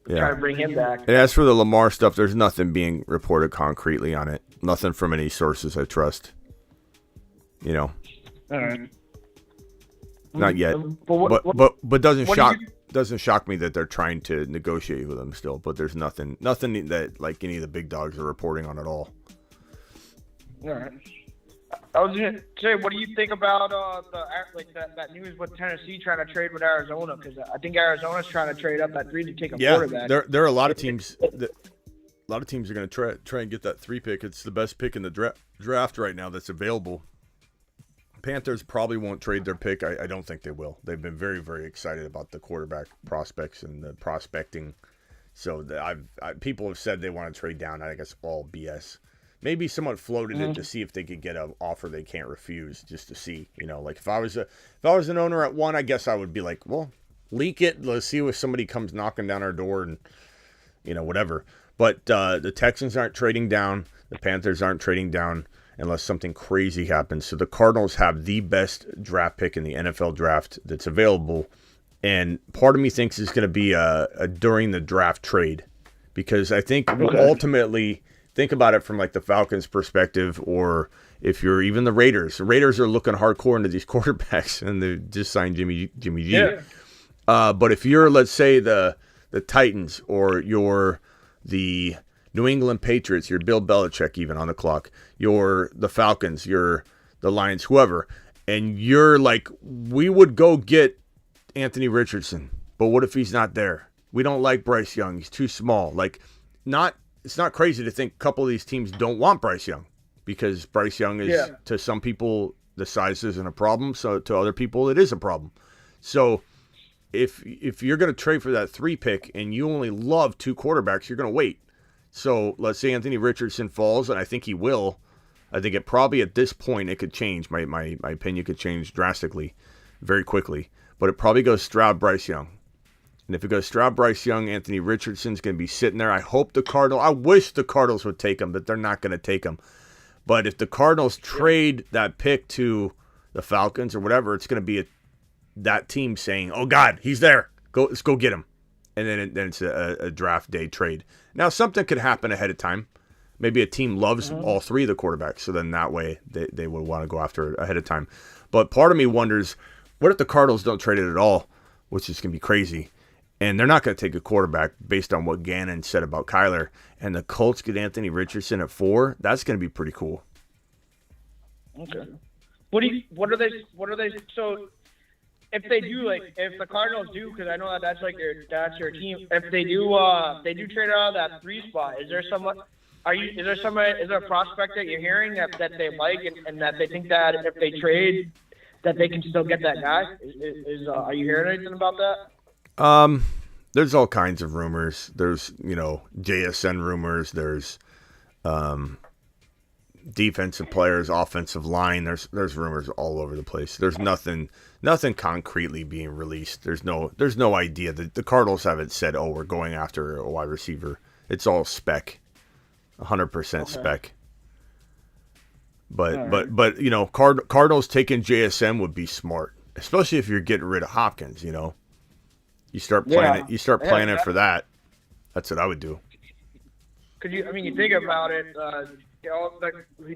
Trying to bring him back. And as for the Lamar stuff, there's nothing being reported concretely on it. Nothing from any sources I trust. All right. Not yet. But doesn't shock me that they're trying to negotiate with him still. But there's nothing that like any of the big dogs are reporting on at all. All right. I was going to say, what do you think about that news with Tennessee trying to trade with Arizona? Because I think Arizona's trying to trade up that 3 to take a quarterback. There are a lot of teams. A lot of teams are going to try and get that 3 pick. It's the best pick in the draft right now that's available. Panthers probably won't trade their pick. I don't think they will. They've been very, very excited about the quarterback prospects and the prospecting. So people have said they want to trade down. I think it's all BS. Maybe someone floated it to see if they could get an offer they can't refuse, just to see. Like if I was an owner at 1, I guess I would be like, well, leak it. Let's see if somebody comes knocking down our door and whatever. But the Texans aren't trading down. The Panthers aren't trading down unless something crazy happens. So the Cardinals have the best draft pick in the NFL draft that's available. And part of me thinks it's going to be a during the draft trade, because I think ultimately, think about it from like the Falcons' perspective, or if you're even the Raiders. The Raiders are looking hardcore into these quarterbacks, and they just signed Jimmy G. Yeah. But if you're, let's say, the Titans, or you're the New England Patriots, you're Bill Belichick even on the clock, you're the Falcons, you're the Lions, whoever, and you're like, we would go get Anthony Richardson, but what if he's not there? We don't like Bryce Young. He's too small. It's not crazy to think a couple of these teams don't want Bryce Young, because Bryce Young is, to some people, the size isn't a problem. So to other people, it is a problem. So if you're going to trade for that 3 pick and you only love 2 quarterbacks, you're going to wait. So let's say Anthony Richardson falls, and I think he will. I think it probably at this point it could change. My opinion could change drastically, very quickly. But it probably goes Stroud, Bryce Young. And if it goes Stroud, Bryce Young, Anthony Richardson's going to be sitting there. I wish the Cardinals would take him, but they're not going to take him. But if the Cardinals trade that pick to the Falcons or whatever, it's going to be that team saying, oh, God, he's there. Let's go get him. And then it's a draft day trade. Now, something could happen ahead of time. Maybe a team loves all three of the quarterbacks, so then that way they would want to go after it ahead of time. But part of me wonders, what if the Cardinals don't trade it at all, which is going to be crazy, and they're not going to take a quarterback based on what Gannon said about Kyler, and the Colts get Anthony Richardson at 4? That's going to be pretty cool. Okay. What are they? So, if they do, if the Cardinals do, because I know that's your team. If they do trade out of that 3 spot, is there a prospect that you're hearing that they like and that they think that if they trade, that they can still get that guy? Are you hearing anything about that? There's all kinds of rumors. There's, JSN rumors. There's defensive players, offensive line. There's rumors all over the place. There's nothing concretely being released. There's no idea. The Cardinals haven't said, "Oh, we're going after a wide receiver." It's all spec. 100% spec. But Cardinals taking JSN would be smart, especially if you're getting rid of Hopkins. You start planning. You start planning for that. That's what I would do. You think about it.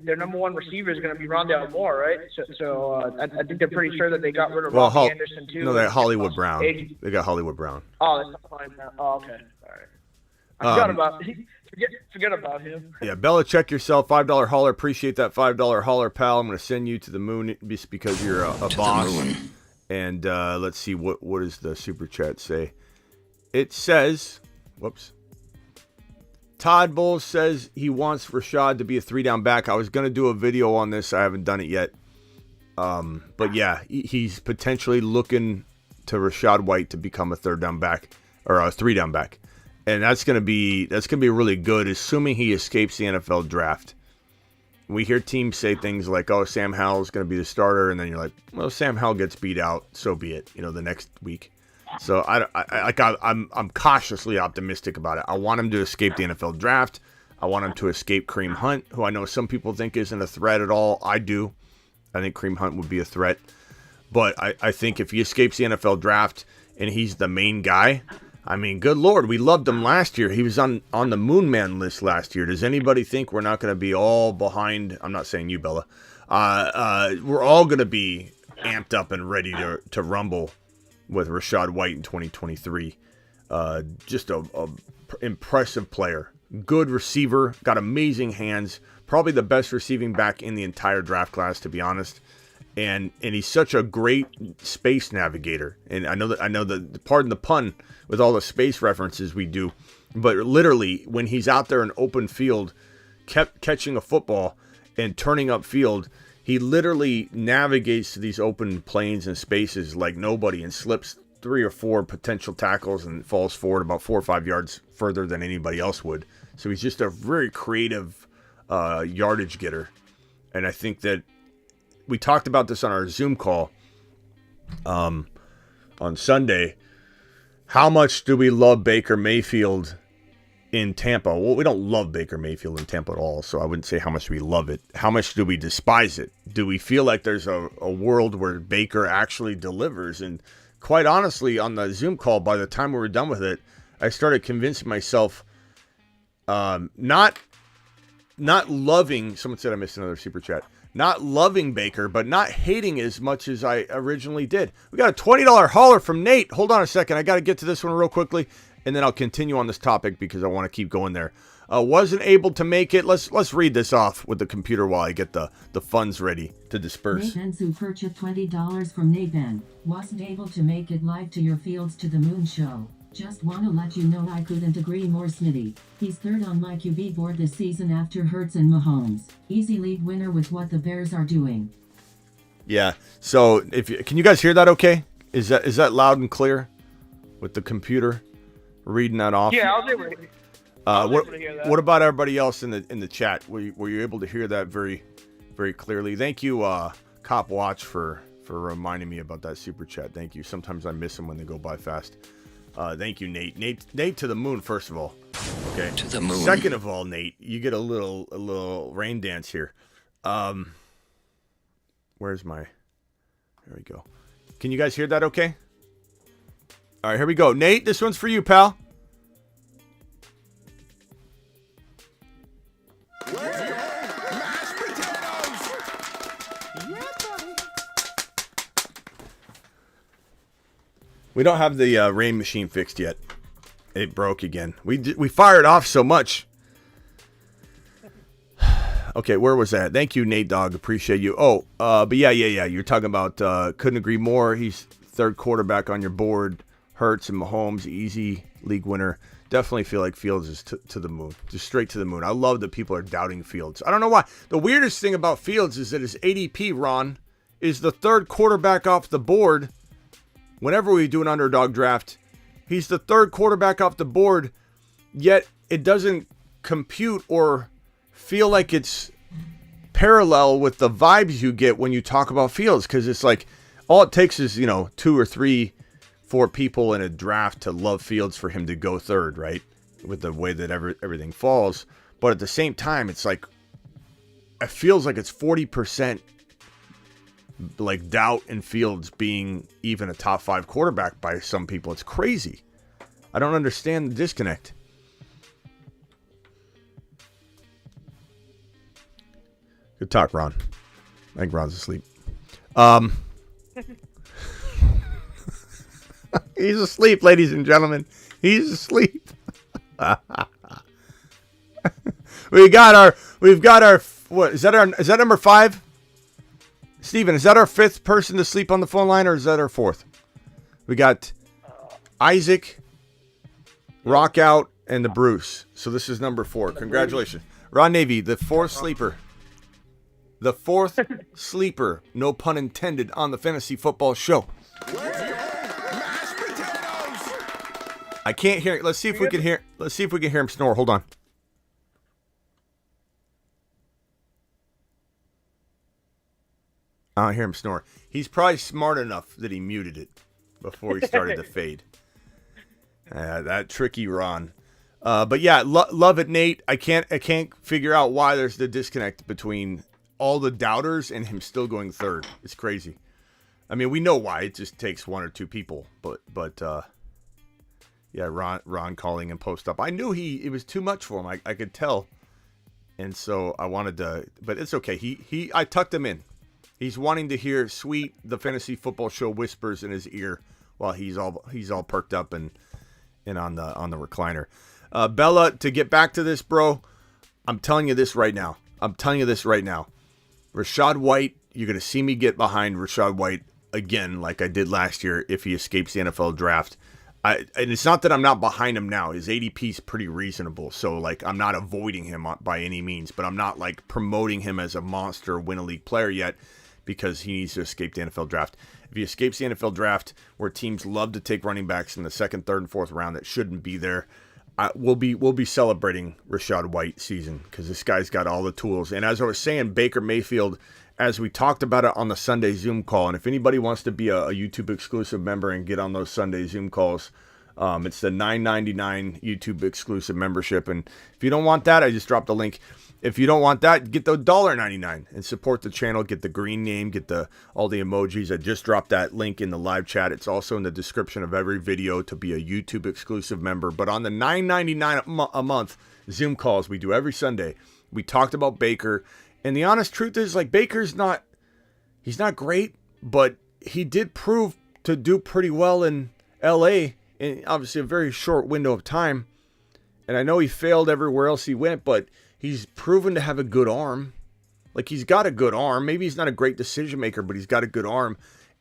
Their number 1 receiver is going to be Rondale Moore, right? So I think they're pretty sure that they got rid of Robbie Anderson too. No, they Hollywood Brown. They got Hollywood Brown. Oh, that's not fine now. Oh, okay, all right. I forgot about. Forget about him. Yeah, Bella, check yourself. $5 hauler. Appreciate that $5 hauler, pal. I'm going to send you to the moon just because you're a boss. And let's see, what does the super chat say? It says, whoops. Todd Bowles says he wants Rashad to be a 3-down back. I was going to do a video on this. I haven't done it yet. But yeah, he's potentially looking to Rashad White to become a 3rd-down back or a 3-down back. And that's going to be really good, assuming he escapes the NFL draft. We hear teams say things like, "Oh, Sam Howell's going to be the starter," and then you're like, "Well, Sam Howell gets beat out, so be it." The next week. So I'm cautiously optimistic about it. I want him to escape the NFL draft. I want him to escape Kareem Hunt, who I know some people think isn't a threat at all. I do. I think Kareem Hunt would be a threat, but I think if he escapes the NFL draft and he's the main guy. I mean, good Lord, we loved him last year. He was on the Moon Man list last year. Does anybody think we're not going to be all behind? I'm not saying you, Bella. We're all going to be amped up and ready to rumble with Rashad White in 2023. Just a impressive player. Good receiver. Got amazing hands. Probably the best receiving back in the entire draft class, to be honest. And he's such a great space navigator. And I know that pardon the pun with all the space references we do, but literally when he's out there in open field, catching a football and turning up field, he literally navigates to these open planes and spaces like nobody and slips 3 or 4 potential tackles and falls forward about 4 or 5 yards further than anybody else would. So he's just a very creative yardage getter. And I think that we talked about this on our Zoom call on Sunday. How much do we love Baker Mayfield in Tampa? Well, we don't love Baker Mayfield in Tampa at all, so I wouldn't say how much we love it. How much do we despise it? Do we feel like there's a world where Baker actually delivers? And quite honestly, on the Zoom call, by the time we were done with it, I started convincing myself not loving, someone said I missed another super chat, not loving Baker, but not hating as much as I originally did. We got a $20 hauler from Nate. Hold on a second. I got to get to this one real quickly, and then I'll continue on this topic because I want to keep going there. Wasn't able to make it. Let's read this off with the computer while I get the funds ready to disperse. Nathan Sue purchased $20 from Nathan. Wasn't able to make it live to your Fields to the Moon show. Just want to let you know I couldn't agree more, Smitty. He's 3rd on my QB board this season after Hurts and Mahomes. Easy league winner with what the Bears are doing. Yeah. So can you guys hear that okay? Is that loud and clear with the computer reading that off? Yeah, I was able to hear that. What about everybody else in the chat? Were you able to hear that very, very clearly? Thank you, Cop Watch, for reminding me about that super chat. Thank you. Sometimes I miss them when they go by fast. Thank you, Nate. Nate to the moon, first of all. Okay. To the moon. Second of all, Nate, you get a little rain dance here. Where's my... There we go. Can you guys hear that okay? All right, here we go. Nate, this one's for you, pal. We don't have the rain machine fixed yet. It broke again. We fired off so much. Okay, where was that? Thank you, Nate Dogg. Appreciate you. Oh, but yeah. You're talking about couldn't agree more. He's third quarterback on your board. Hurts and Mahomes, easy league winner. Definitely feel like Fields is to the moon. Just straight to the moon. I love that people are doubting Fields. I don't know why. The weirdest thing about Fields is that his ADP, Ron, is the third quarterback off the board. Whenever we do an underdog draft, he's the third quarterback off the board, yet it doesn't compute or feel like it's parallel with the vibes you get when you talk about Fields, because it's like all it takes is 2 or 3, 4 people in a draft to love Fields for him to go third, right? With the way that everything falls. But at the same time, it's like it feels like it's 40% like doubt in Fields being even a top 5 quarterback by some people. It's crazy. I don't understand the disconnect. Good talk, Ron. I think Ron's asleep. He's asleep, ladies and gentlemen. He's asleep. We've got our what is that number 5? Steven, is that our 5th person to sleep on the phone line, or is that our 4th? We got Isaac, Rockout, and the Bruce. So this is number 4. Congratulations. Ron Navy, the 4th sleeper. The 4th sleeper, no pun intended, on the Fantasy Football Show. I can't hear. Let's see if we can hear him snore. Hold on. I don't hear him snore. He's probably smart enough that he muted it before he started to fade. That tricky Ron. But yeah, love it, Nate. I can't figure out why there's the disconnect between all the doubters and him still going third. It's crazy. I mean, we know why. It just takes 1 or 2 people. But yeah, Ron calling and post up. I knew it was too much for him. I could tell. And so I wanted to, but it's okay. I tucked him in. He's wanting to hear the Fantasy Football Show whispers in his ear while he's all perked up and on the recliner. Bella, to get back to this, bro, I'm telling you this right now. Rachaad White, you're going to see me get behind Rachaad White again like I did last year if he escapes the NFL draft. And it's not that I'm not behind him now. His ADP is pretty reasonable. So, like, I'm not avoiding him by any means. But I'm not, like, promoting him as a monster win-a-league player yet because he needs to escape the NFL draft. If he escapes the NFL draft, where teams love to take running backs in the 2nd, 3rd, and 4th round that shouldn't be there, we'll be celebrating Rachaad White season because this guy's got all the tools. And as I was saying, Baker Mayfield, as we talked about it on the Sunday Zoom call, and if anybody wants to be a YouTube exclusive member and get on those Sunday Zoom calls, it's the $9.99 YouTube exclusive membership. And if you don't want that, I just dropped the link. If you don't want that, get the $1.99 and support the channel. Get the green name, get all the emojis. I just dropped that link in the live chat. It's also in the description of every video to be a YouTube exclusive member. But on the $9.99 a month Zoom calls we do every Sunday, we talked about Baker. And the honest truth is, like, he's not great, but he did prove to do pretty well in LA in obviously a very short window of time. And I know he failed everywhere else he went, but he's proven to have a good arm. Like, he's got a good arm. Maybe he's not a great decision maker, but he's got a good arm.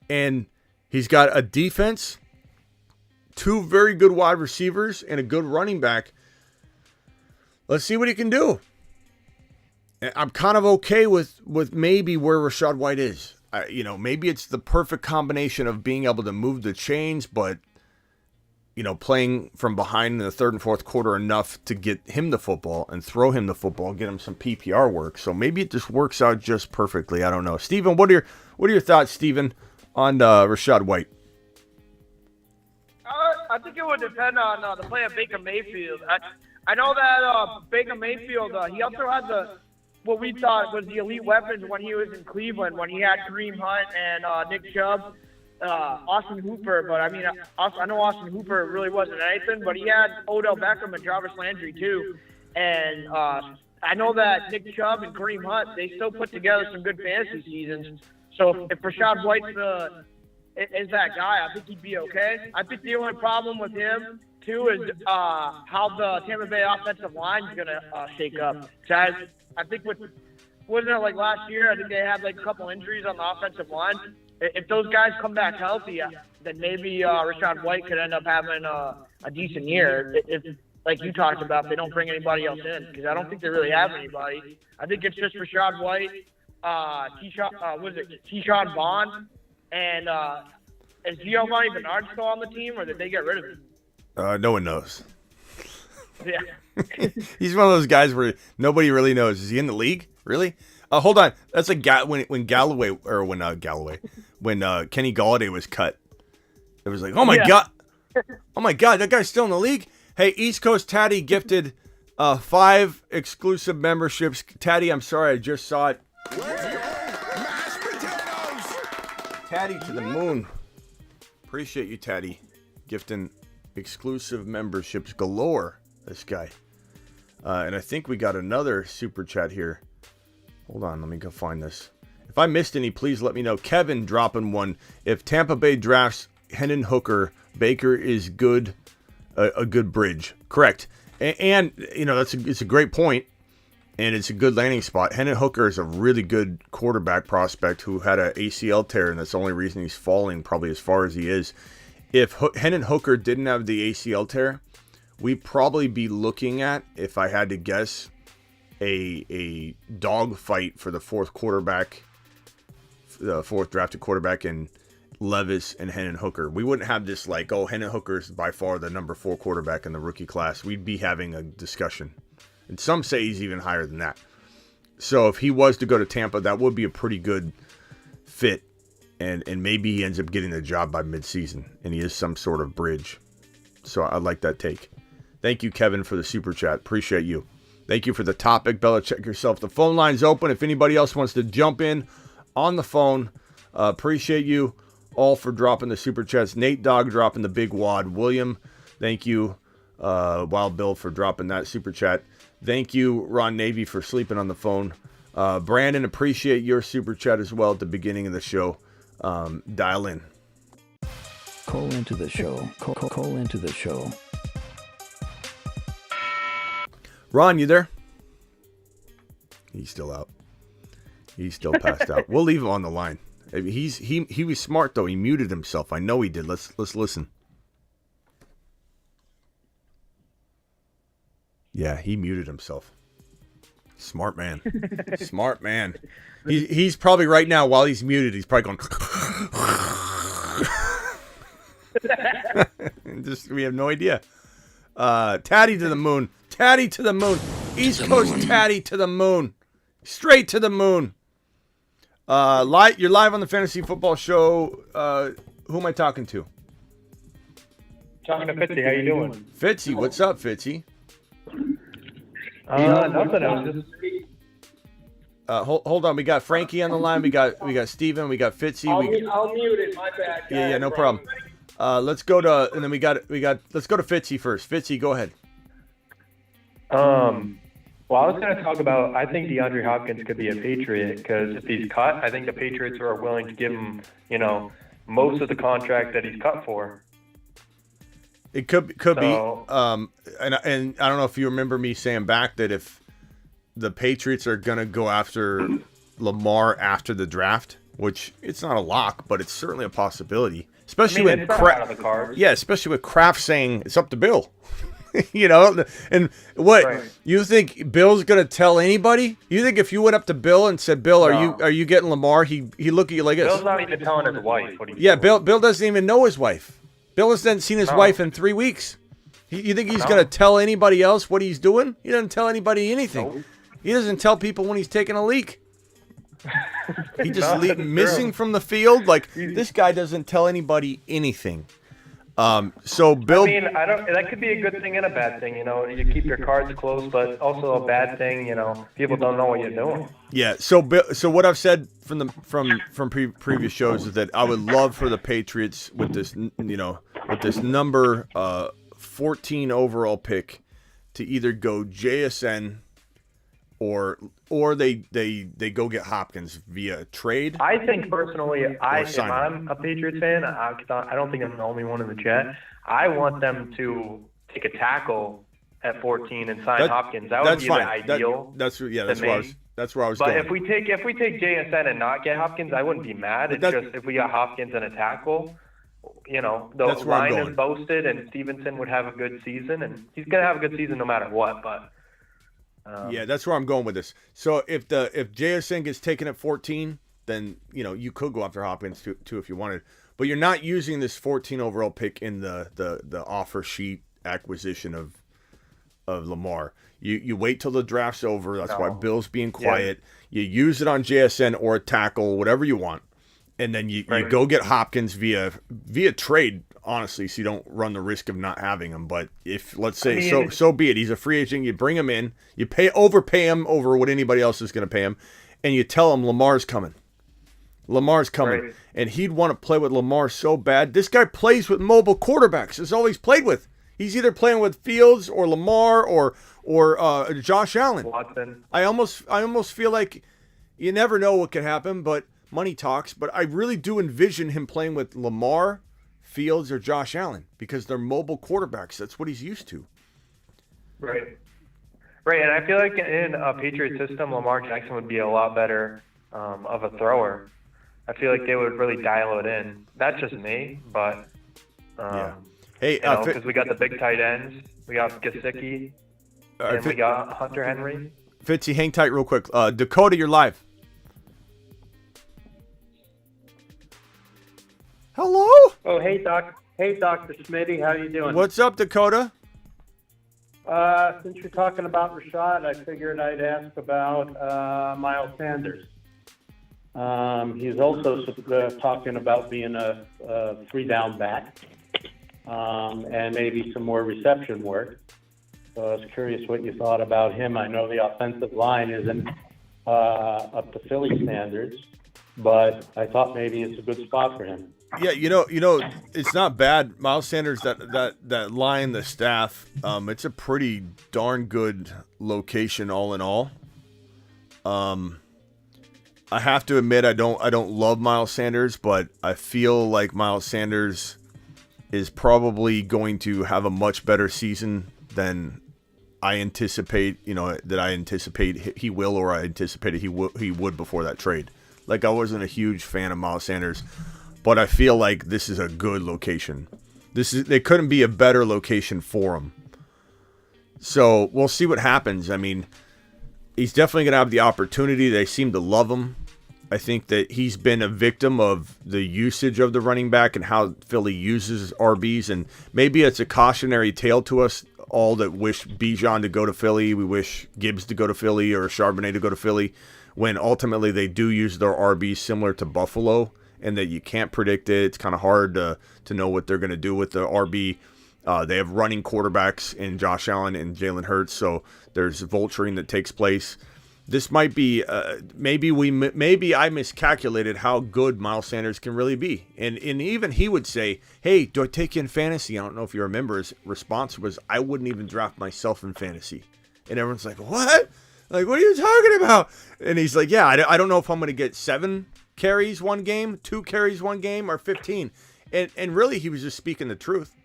And he's got a defense, 2 very good wide receivers, and a good running back. Let's see what he can do. I'm kind of okay with maybe where Rachaad White is. Maybe it's the perfect combination of being able to move the chains, but playing from behind in the 3rd and 4th quarter enough to get him the football and throw him the football, get him some PPR work. So maybe it just works out just perfectly. I don't know. Steven, what are your thoughts, Steven, on Rachaad White? I think it would depend on the play of Baker Mayfield. I know that Baker Mayfield, he also had what we thought was the elite weapons when he was in Cleveland, when he had Kareem Hunt and Nick Chubb, Austin Hooper. But I mean, I know Austin Hooper really wasn't anything, but he had Odell Beckham and Jarvis Landry too. And I know that Nick Chubb and Kareem Hunt, they still put together some good fantasy seasons. So if Rachaad White's is that guy. I think he'd be okay. I think the only problem with him too is how the Tampa Bay offensive line is gonna shake up. Guys, I think wasn't it like last year? I think they had like a couple injuries on the offensive line. If those guys come back healthy, then maybe Rashad White could end up having a decent year. If like you talked about, if they don't bring anybody else in, because I don't think they really have anybody. I think it's just Rashad White, Keyshawn Vaughn, and is Giovanni Bernard still on the team, or did they get rid of him? No one knows. Yeah. He's one of those guys where nobody really knows. Is he in the league? Really? Hold on. That's when Kenny Galladay was cut. It was like, oh my god, that guy's still in the league. Hey, East Coast Tatty gifted 5 exclusive memberships. Tatty, I'm sorry, I just saw it. Mashed potatoes. Tatty to the moon. Appreciate you, Tatty, gifting exclusive memberships galore. This guy. And I think we got another super chat here. Hold on, let me go find this. If I missed any, please let me know. Kevin dropping one. If Tampa Bay drafts Hendon Hooker, Baker is good, a good bridge. Correct. And you know, it's a great point, and it's a good landing spot. Hendon Hooker is a really good quarterback prospect who had an ACL tear, and that's the only reason he's falling probably as far as he is. If Hendon Hooker didn't have the ACL tear, we'd probably be looking at, if I had to guess, a dog fight for the fourth drafted quarterback in Levis and Hendon Hooker. We wouldn't have this like, oh, Hendon Hooker is by far the number 4 quarterback in the rookie class. We'd be having a discussion. And some say he's even higher than that. So if he was to go to Tampa, that would be a pretty good fit. And maybe he ends up getting the job by midseason. And he is some sort of bridge. So I like that take. Thank you, Kevin, for the super chat. Appreciate you. Thank you for the topic. Bella, check yourself. The phone line's open. If anybody else wants to jump in on the phone, appreciate you all for dropping the super chats. Nate Dogg dropping the big wad. William, thank you. Wild Bill for dropping that super chat. Thank you, Ron Navy, for sleeping on the phone. Brandon, appreciate your super chat as well at the beginning of the show. Dial in. Call into the show. Call into the show. Ron, you there? He's still out. He's still passed out. We'll leave him on the line. He was smart though. He muted himself. I know he did. Let's listen. Yeah, he muted himself. Smart man. Smart man. He's probably right now while he's muted. He's probably going. Just we have no idea. Tatty to the moon. Tatty to the moon. East Coast Tatty to the moon. Straight to the moon. You're live on the Fantasy Football Show. Who am I talking to? Talking to Fitzy. How you doing? Fitzy. What's up, Fitzy? Nothing else. Hold on. We got Frankie on the line. We got Steven. We got Fitzy. I'll mute it. My bad. Yeah, no problem. Let's go to let's go to Fitzy first. Fitzy, go ahead. Well, I was going to talk about, I think DeAndre Hopkins could be a Patriot because if he's cut, I think the Patriots are willing to give him, most of the contract that he's cut for. It could be. And I don't know if you remember me saying back that if the Patriots are going to go after Lamar after the draft, which it's not a lock, but it's certainly a possibility. Especially with Kraft. Yeah, especially with Kraft saying it's up to Bill. And what you think Bill's gonna tell anybody? You think if you went up to Bill and said, "Bill, are you getting Lamar?" He look at you like this. Bill's not even telling his wife what he's doing. Bill doesn't even know his wife. Bill hasn't seen his wife in 3 weeks. You think he's gonna tell anybody else what he's doing? He doesn't tell anybody anything. Nope. He doesn't tell people when he's taking a leak. He just missing from the field. Like this guy doesn't tell anybody anything. So Bill, that could be a good thing and a bad thing. You keep your cards close, but also a bad thing. People don't know what you're doing. Yeah. So what I've said from previous shows is that I would love for the Patriots with this, with this number 14 overall pick to either go JSN or they go get Hopkins via trade. I think personally, if sign I'm a Patriots fan, I don't think I'm the only one in the chat. I want them to take a tackle at 14 and sign Hopkins. That would be fine. the ideal. That's where I was But going. if we take JSN and not get Hopkins, I wouldn't be mad. It's just if we got Hopkins and a tackle, the line is boasted, and Stevenson would have a good season, and he's gonna have a good season no matter what. But yeah, that's where I'm going with this. So if JSN gets taken at 14, then you could go after Hopkins too if you wanted, but you're not using this 14 overall pick in the offer sheet acquisition of Lamar. You wait till the draft's over. That's why Bill's being quiet. Yeah. You use it on JSN or a tackle, whatever you want, and then you go get Hopkins via trade. Honestly, so you don't run the risk of not having him. But if let's say so be it. He's a free agent. You bring him in. You overpay him over what anybody else is going to pay him, and you tell him Lamar's coming. Lamar's coming, right. And he'd want to play with Lamar so bad. This guy plays with mobile quarterbacks. That's all he's played with. He's either playing with Fields or Lamar or Josh Allen. Watson. I almost feel like you never know what could happen, but money talks. But I really do envision him playing with Lamar, Fields, or Josh Allen because they're mobile quarterbacks. That's what he's used to. Right. Right, and I feel like in a Patriot system, Lamar Jackson would be a lot better of a thrower. I feel like they would really dial it in. That's just me, but yeah. Hey, because we got the big tight ends, we got Gesicki, and we got Hunter Henry. Fitzy, hang tight real quick. Dakota, you're live. Hello? Oh, hey, Dr. Smitty. How you doing? What's up, Dakota? Since you're talking about Rashad, I figured I'd ask about Miles Sanders. He's also talking about being a 3-down back and maybe some more reception work. So I was curious what you thought about him. I know the offensive line isn't up to Philly standards, but I thought maybe it's a good spot for him. Yeah, it's not bad. Miles Sanders, that line, the staff, it's a pretty darn good location all in all. I have to admit I don't love Miles Sanders, but I feel like Miles Sanders is probably going to have a much better season than I anticipate. That I anticipate he will, or I anticipated he would before that trade. Like, I wasn't a huge fan of Miles Sanders, but I feel like this is a good location. They couldn't be a better location for him. So we'll see what happens. I mean, he's definitely going to have the opportunity. They seem to love him. I think that he's been a victim of the usage of the running back and how Philly uses RBs. And maybe it's a cautionary tale to us all that wish Bijan to go to Philly. We wish Gibbs to go to Philly or Charbonnet to go to Philly, when ultimately they do use their RBs similar to Buffalo, and that you can't predict it. It's kind of hard to know what they're going to do with the RB. They have running quarterbacks in Josh Allen and Jalen Hurts, so there's vulturing that takes place. This might be maybe I miscalculated how good Miles Sanders can really be, and even he would say, "Hey, do I take you in fantasy?" I don't know if you remember his response was, "I wouldn't even draft myself in fantasy," and everyone's like, "What? Like, what are you talking about?" And he's like, "Yeah, I don't know if I'm going to get 7 carries one game, 2 carries one game, or 15," and really he was just speaking the truth,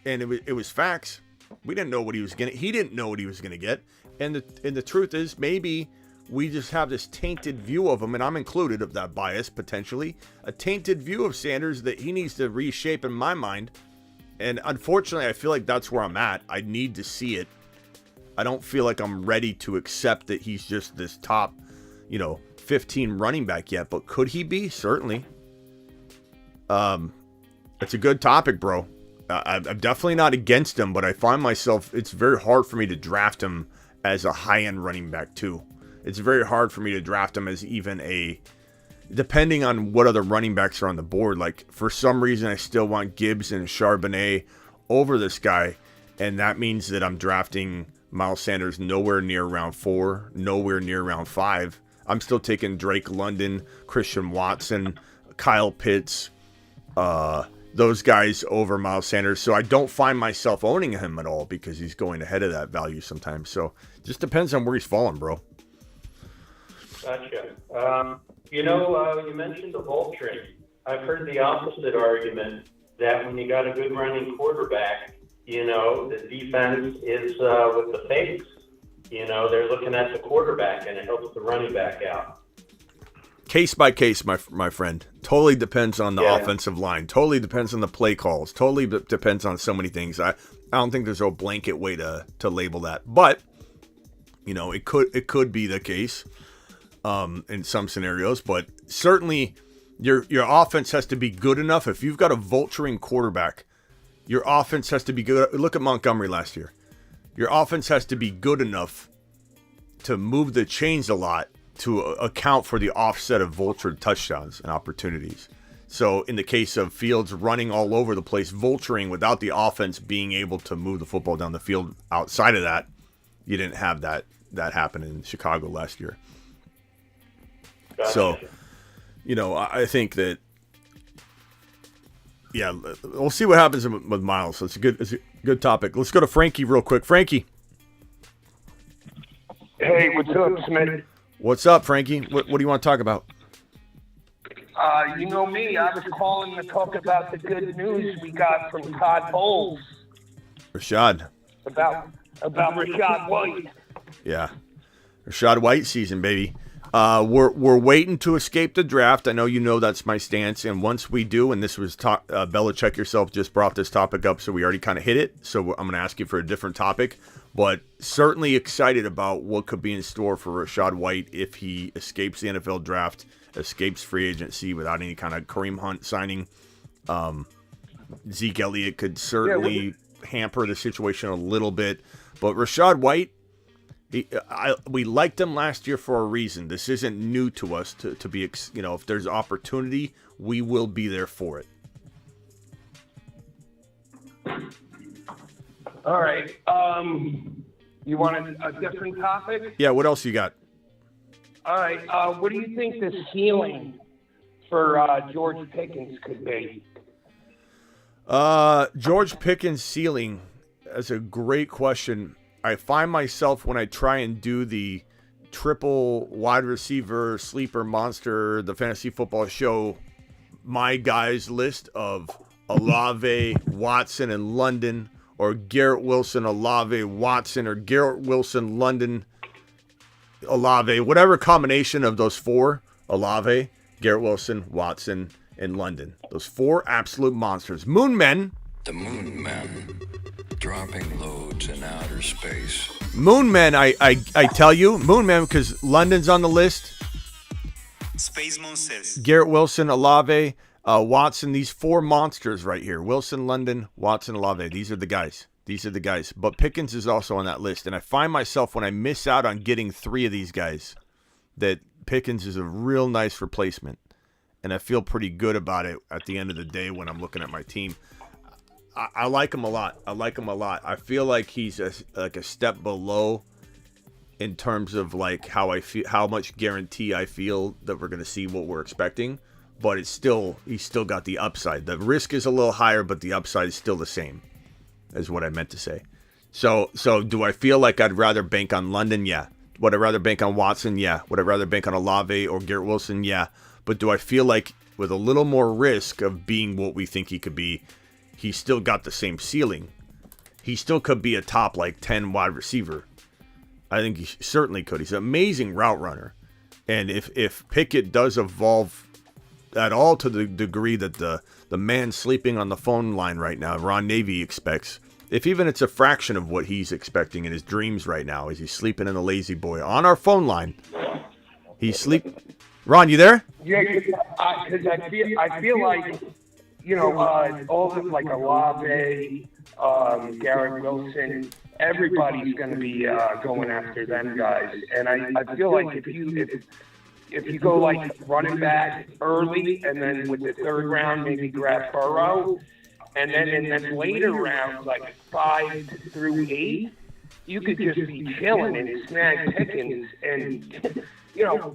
and it was facts. We didn't know what he was gonna. He didn't know what he was gonna get, and the truth is maybe we just have this tainted view of him, and I'm included of that bias potentially, a tainted view of Sanders that he needs to reshape in my mind, and unfortunately I feel like that's where I'm at. I need to see it. I don't feel like I'm ready to accept that he's just this top, 15 running back yet, but could he be? Certainly. It's a good topic, bro. I'm definitely not against him, but I find myself, it's very hard for me to draft him as a high-end running back too. It's very hard for me to draft him as even depending on what other running backs are on the board. Like, for some reason, I still want Gibbs and Charbonnet over this guy, and that means that I'm drafting Miles Sanders nowhere near round 4, nowhere near round 5. I'm still taking Drake London, Christian Watson, Kyle Pitts, those guys over Miles Sanders. So I don't find myself owning him at all because he's going ahead of that value sometimes. So it just depends on where he's falling, bro. Gotcha. You mentioned the vulturing. I've heard the opposite argument that when you got a good running quarterback, the defense is with the fakes. They're looking at the quarterback, and it helps the running back out. Case by case, my friend. Totally depends on the offensive line. Totally depends on the play calls. Totally depends on so many things. I don't think there's a blanket way to label that. But, it could be the case in some scenarios. But certainly your offense has to be good enough. If you've got a vulturing quarterback, your offense has to be good. Look at Montgomery last year. Your offense has to be good enough to move the chains a lot to account for the offset of vultured touchdowns and opportunities. So in the case of Fields running all over the place, vulturing without the offense being able to move the football down the field outside of that, you didn't have that happen in Chicago last year. Gotcha. So, I think that, we'll see what happens with Miles. So it's a good topic. Let's go to Frankie real quick. Frankie. Hey, what's up, Smith? What's up, Frankie? What do you want to talk about? You know me. I was calling to talk about the good news we got from Todd Bowles. Rashad. About Rashad White. Yeah. Rashad White season, baby. We're waiting to escape the draft. I know that's my stance. And once we do, and this was Belichick yourself just brought this topic up, so we already kind of hit it. So I'm going to ask you for a different topic. But certainly excited about what could be in store for Rashad White if he escapes the NFL draft, escapes free agency without any kind of Kareem Hunt signing. Zeke Elliott could certainly hamper the situation a little bit. But Rashad White, we liked him last year for a reason. This isn't new to us to be, if there's opportunity, we will be there for it. All right. You want a different topic? Yeah, what else you got? All right. What do you think the ceiling for George Pickens could be? George Pickens' ceiling, that's a great question. I find myself when I try and do the triple wide receiver, sleeper monster, the fantasy football show, my guys list of Olave, Watson, and London, or Garrett Wilson, Olave, Watson, or Garrett Wilson, London, Olave, whatever combination of those four, Olave, Garrett Wilson, Watson, and London. Those four absolute monsters. Moon Men. The Moon Men. Dropping loads in outer space. Moon Men, I tell you, Moon Men, because London's on the list. Space Monsters. Garrett Wilson, Olave, Watson, these four monsters right here. Wilson, London, Watson, Olave. These are the guys. But Pickens is also on that list. And I find myself when I miss out on getting three of these guys, that Pickens is a real nice replacement. And I feel pretty good about it at the end of the day when I'm looking at my team. I like him a lot. I feel like he's a step below in terms of like how I feel, how much guarantee I feel that we're going to see what we're expecting. But he's still got the upside. The risk is a little higher, but the upside is still the same, is what I meant to say. So do I feel like I'd rather bank on London? Yeah. Would I rather bank on Watson? Yeah. Would I rather bank on Olave or Garrett Wilson? Yeah. But do I feel like with a little more risk of being what we think he could be, he's still got the same ceiling? He still could be a top 10 wide receiver. I think he certainly could. He's an amazing route runner. And if Pickett does evolve at all to the degree that the man sleeping on the phone line right now, Ron Navy, expects, if even it's a fraction of what he's expecting in his dreams right now, as he's sleeping in the lazy boy on our phone line, Ron, you there? Yeah, because I feel like, all of Olave, Garrett Wilson, everybody's going to be going after them guys, and I feel like if you go running back early, and then with the third round maybe grab Burrow, and then later rounds 5 through 8, you could just be chilling and snag Pickens, and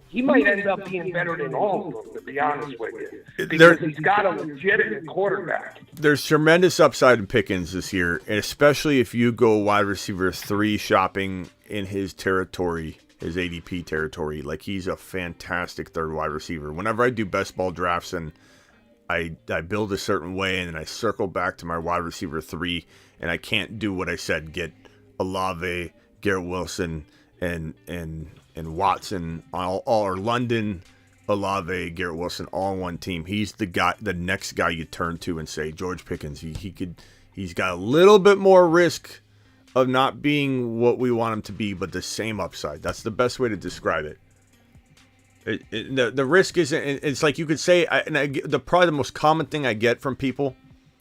he might end up being better than all of them, to be honest with you, because he's got a legitimate quarterback. There's tremendous upside in Pickens this year, and especially if you go wide receiver 3 shopping in his territory his ADP territory. Like, he's a fantastic third wide receiver. Whenever I do best ball drafts and I build a certain way and then I circle back to my wide receiver 3 and I can't do what I said, get Olave, Garrett Wilson, and Watson, all or London, Olave, Garrett Wilson, all on one team. He's the next guy you turn to and say, George Pickens. He's got a little bit more risk of not being what we want him to be, but the same upside. That's the best way to describe it. The risk isn't. It's like you could say. Probably the most common thing I get from people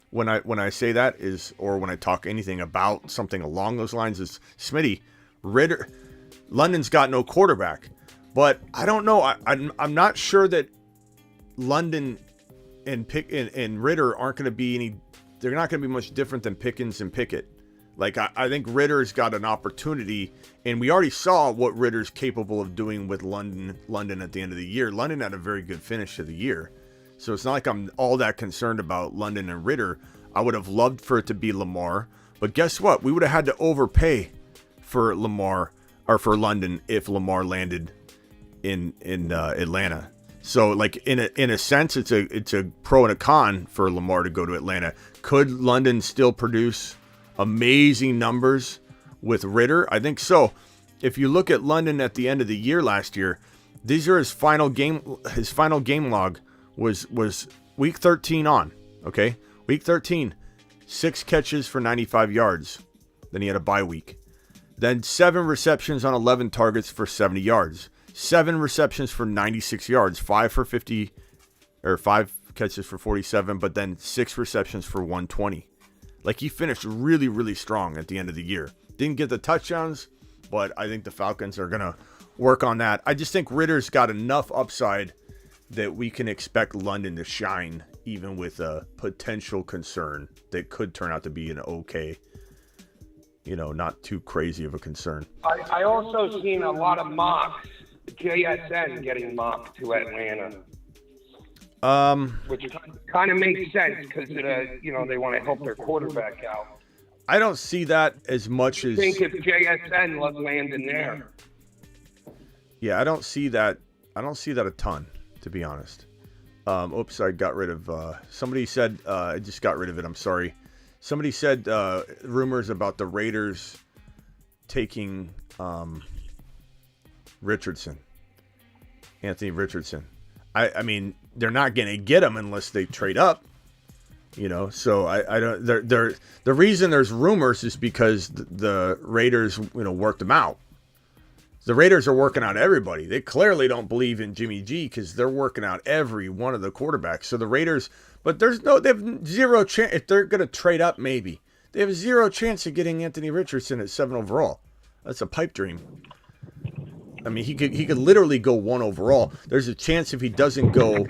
when I say that is, or when I talk anything about something along those lines, is Smitty, London's got no quarterback. But I don't know. I'm not sure that London and Ritter aren't going to be any. They're not going to be much different than Pickens and Pickett. Like, I think Ritter's got an opportunity, and we already saw what Ritter's capable of doing with London at the end of the year. London had a very good finish to the year. So it's not like I'm all that concerned about London and Ritter. I would have loved for it to be Lamar. But guess what? We would have had to overpay for Lamar, or for London, if Lamar landed in Atlanta. So, like, in a sense, it's a pro and a con for Lamar to go to Atlanta. Could London still produce amazing numbers with Ritter? I think so. If you look at London at the end of the year last year, these are his final game log was week 13 on. Okay, week 13, 6 catches for 95 yards. Then he had a bye week. Then 7 receptions on 11 targets for 70 yards. 7 receptions for 96 yards. 5 catches for 47, but then 6 receptions for 120. Like, he finished really, really strong at the end of the year. Didn't get the touchdowns, but I think the Falcons are going to work on that. I just think Ritter's got enough upside that we can expect London to shine, even with a potential concern that could turn out to be an okay, not too crazy of a concern. I also seen a lot of mocks, JSN getting mocked to Atlanta. Which kind of makes sense because they want to help their quarterback out. I don't see that as much as. I think if JSN let Landon there. Yeah, I don't see that. I don't see that a ton, to be honest. Oops, I got rid of. Somebody said I just got rid of it. I'm sorry. Somebody said rumors about the Raiders taking Anthony Richardson. I mean, they're not going to get him unless they trade up, So I don't. The reason there's rumors is because the Raiders, worked them out. The Raiders are working out everybody. They clearly don't believe in Jimmy G because they're working out every one of the quarterbacks. So the Raiders, but they have zero chance. If they're going to trade up, maybe they have zero chance of getting Anthony Richardson at 7 overall. That's a pipe dream. I mean, he could literally go 1 overall. There's a chance if he doesn't go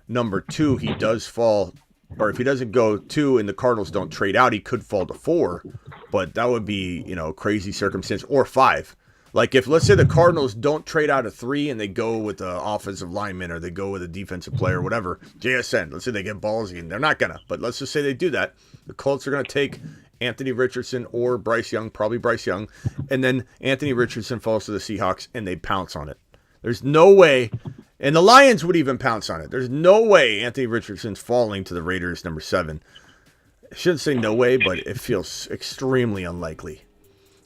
number 2, he does fall. Or if he doesn't go 2 and the Cardinals don't trade out, he could fall to 4. But that would be, crazy circumstance. Or 5. Like, if, let's say, the Cardinals don't trade out of 3 and they go with the offensive lineman or they go with a defensive player or whatever, JSN, let's say they get ballsy, and they're not going to. But let's just say they do that. The Colts are going to take Anthony Richardson or Bryce Young, probably Bryce Young, and then Anthony Richardson falls to the Seahawks and they pounce on it. There's no way, and the Lions would even pounce on it. There's no way Anthony Richardson's falling to the Raiders number 7. I shouldn't say no way, but it feels extremely unlikely.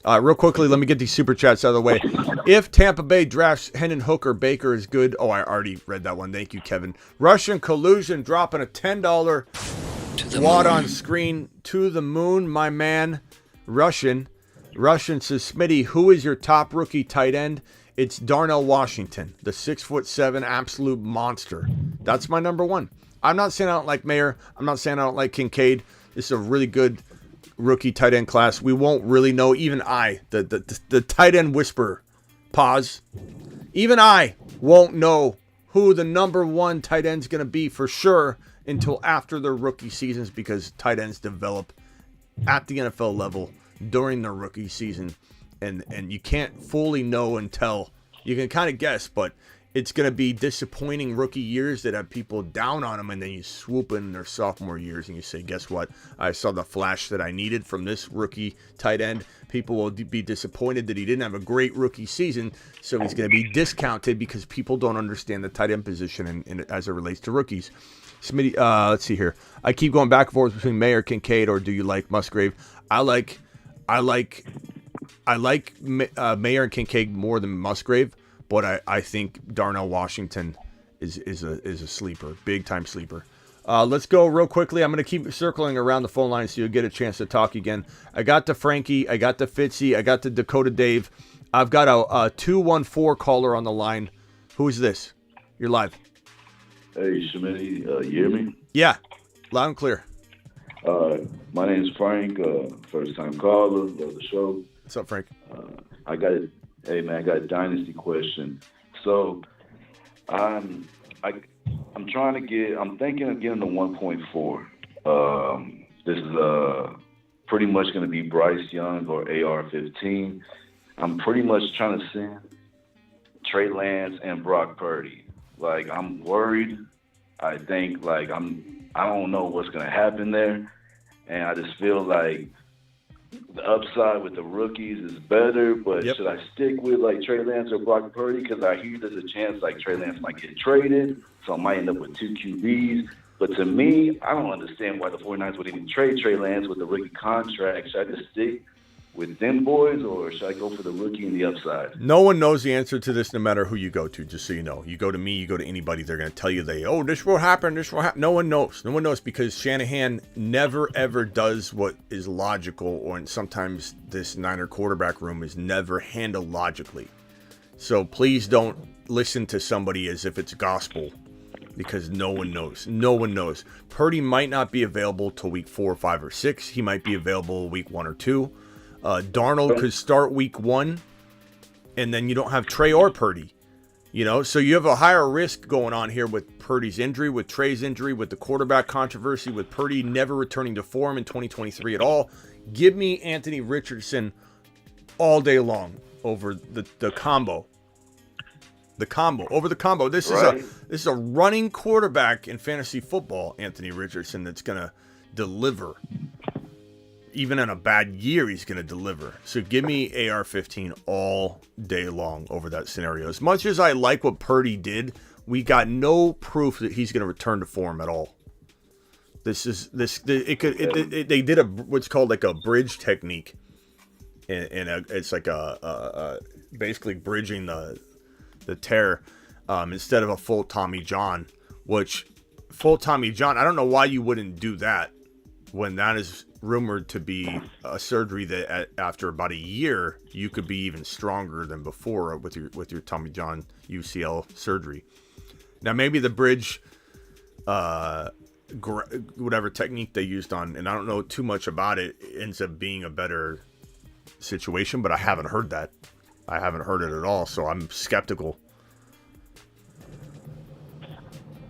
Real quickly, let me get these super chats out of the way. If Tampa Bay drafts Hendon Hooker, Baker is good. Oh, I already read that one. Thank you, Kevin. Russian collusion dropping a $10 wad on screen to the moon, my man. Russian says, Smitty, who is your top rookie tight end? It's Darnell Washington, the 6'7" absolute monster. That's my number 1. I'm not saying I don't like Mayer. I'm not saying I don't like Kincaid. This is a really good rookie tight end class. We won't really know. Even I, the tight end whisperer, pause. Even I won't know who the number 1 tight end's going to be for sure until after their rookie seasons, because tight ends develop at the NFL level during their rookie season, and you can't fully know until you can kind of guess, but it's going to be disappointing rookie years that have people down on them, and then you swoop in their sophomore years and you say, guess what? I saw the flash that I needed from this rookie tight end. People will be disappointed that he didn't have a great rookie season, so he's going to be discounted because people don't understand the tight end position and as it relates to rookies. Smitty, let's see here. I keep going back and forth between Mayer, Kincaid, or do you like Musgrave? I like Mayer and Kincaid more than Musgrave. But I think Darnell Washington is a sleeper, big time sleeper. Let's go real quickly. I'm going to keep circling around the phone line so you'll get a chance to talk again. I got the Frankie, I got the Fitzy, I got the Dakota Dave. I've got a 214 caller on the line. Who is this? You're live. Hey, Schmitty, you hear me? Yeah, loud and clear. My name's Frank, first time caller, love the show. What's up, Frank? Hey man, I got a Dynasty question. So, I'm thinking of getting the 1.4. This is pretty much going to be Bryce Young or AR-15. I'm pretty much trying to send Trey Lance and Brock Purdy. Like, I'm worried. I think I don't know what's going to happen there, and I just feel like the upside with the rookies is better, but should I stick with Trey Lance or Brock Purdy? Because I hear there's a chance Trey Lance might get traded, so I might end up with 2 QBs. But to me, I don't understand why the 49ers would even trade Trey Lance with the rookie contract. Should I just stick with them boys, or should I go for the rookie and the upside? No one knows the answer to this no matter who you go to, just so you know. You go to me, you go to anybody, they're going to tell you this will happen, this will happen. No one knows. No one knows because Shanahan never, ever does what is logical, or sometimes this Niner quarterback room is never handled logically. So please don't listen to somebody as if it's gospel because no one knows. No one knows. Purdy might not be available till week 4, 5, or 6. He might be available week 1 or 2. Darnold could start week 1, and then you don't have Trey or Purdy. So you have a higher risk going on here with Purdy's injury, with Trey's injury, with the quarterback controversy, with Purdy never returning to form in 2023 at all. Give me Anthony Richardson all day long over the combo. The combo over the combo. This is a running quarterback in fantasy football, Anthony Richardson, that's gonna deliver. Even in a bad year, he's going to deliver. So give me AR-15 all day long over that scenario. As much as I like what Purdy did, we got no proof that he's going to return to form at all. They did what's called a bridge technique, and it's basically bridging the tear instead of a full Tommy John. Which full Tommy John, I don't know why you wouldn't do that when that is rumored to be a surgery that after about a year you could be even stronger than before with your Tommy John UCL surgery. Now maybe the bridge whatever technique they used on, and I don't know too much about it, ends up being a better situation, but I haven't heard that. I haven't heard it at all, so I'm skeptical.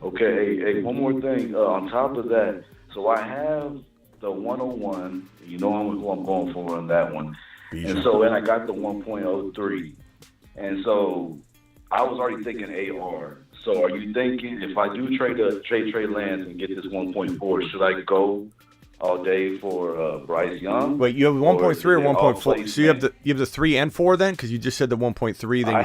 Okay, hey, one more thing on top of that. So I have the 101, who I'm going for on that one. And I got the 1.03. And so I was already thinking AR. So are you thinking if I do trade Trey Lance and get this 1.4, should I go all day for Bryce Young? Wait, you have 1.3 or 1.4? So you have the 3 and 4 then? Because you just said the 1.3. Then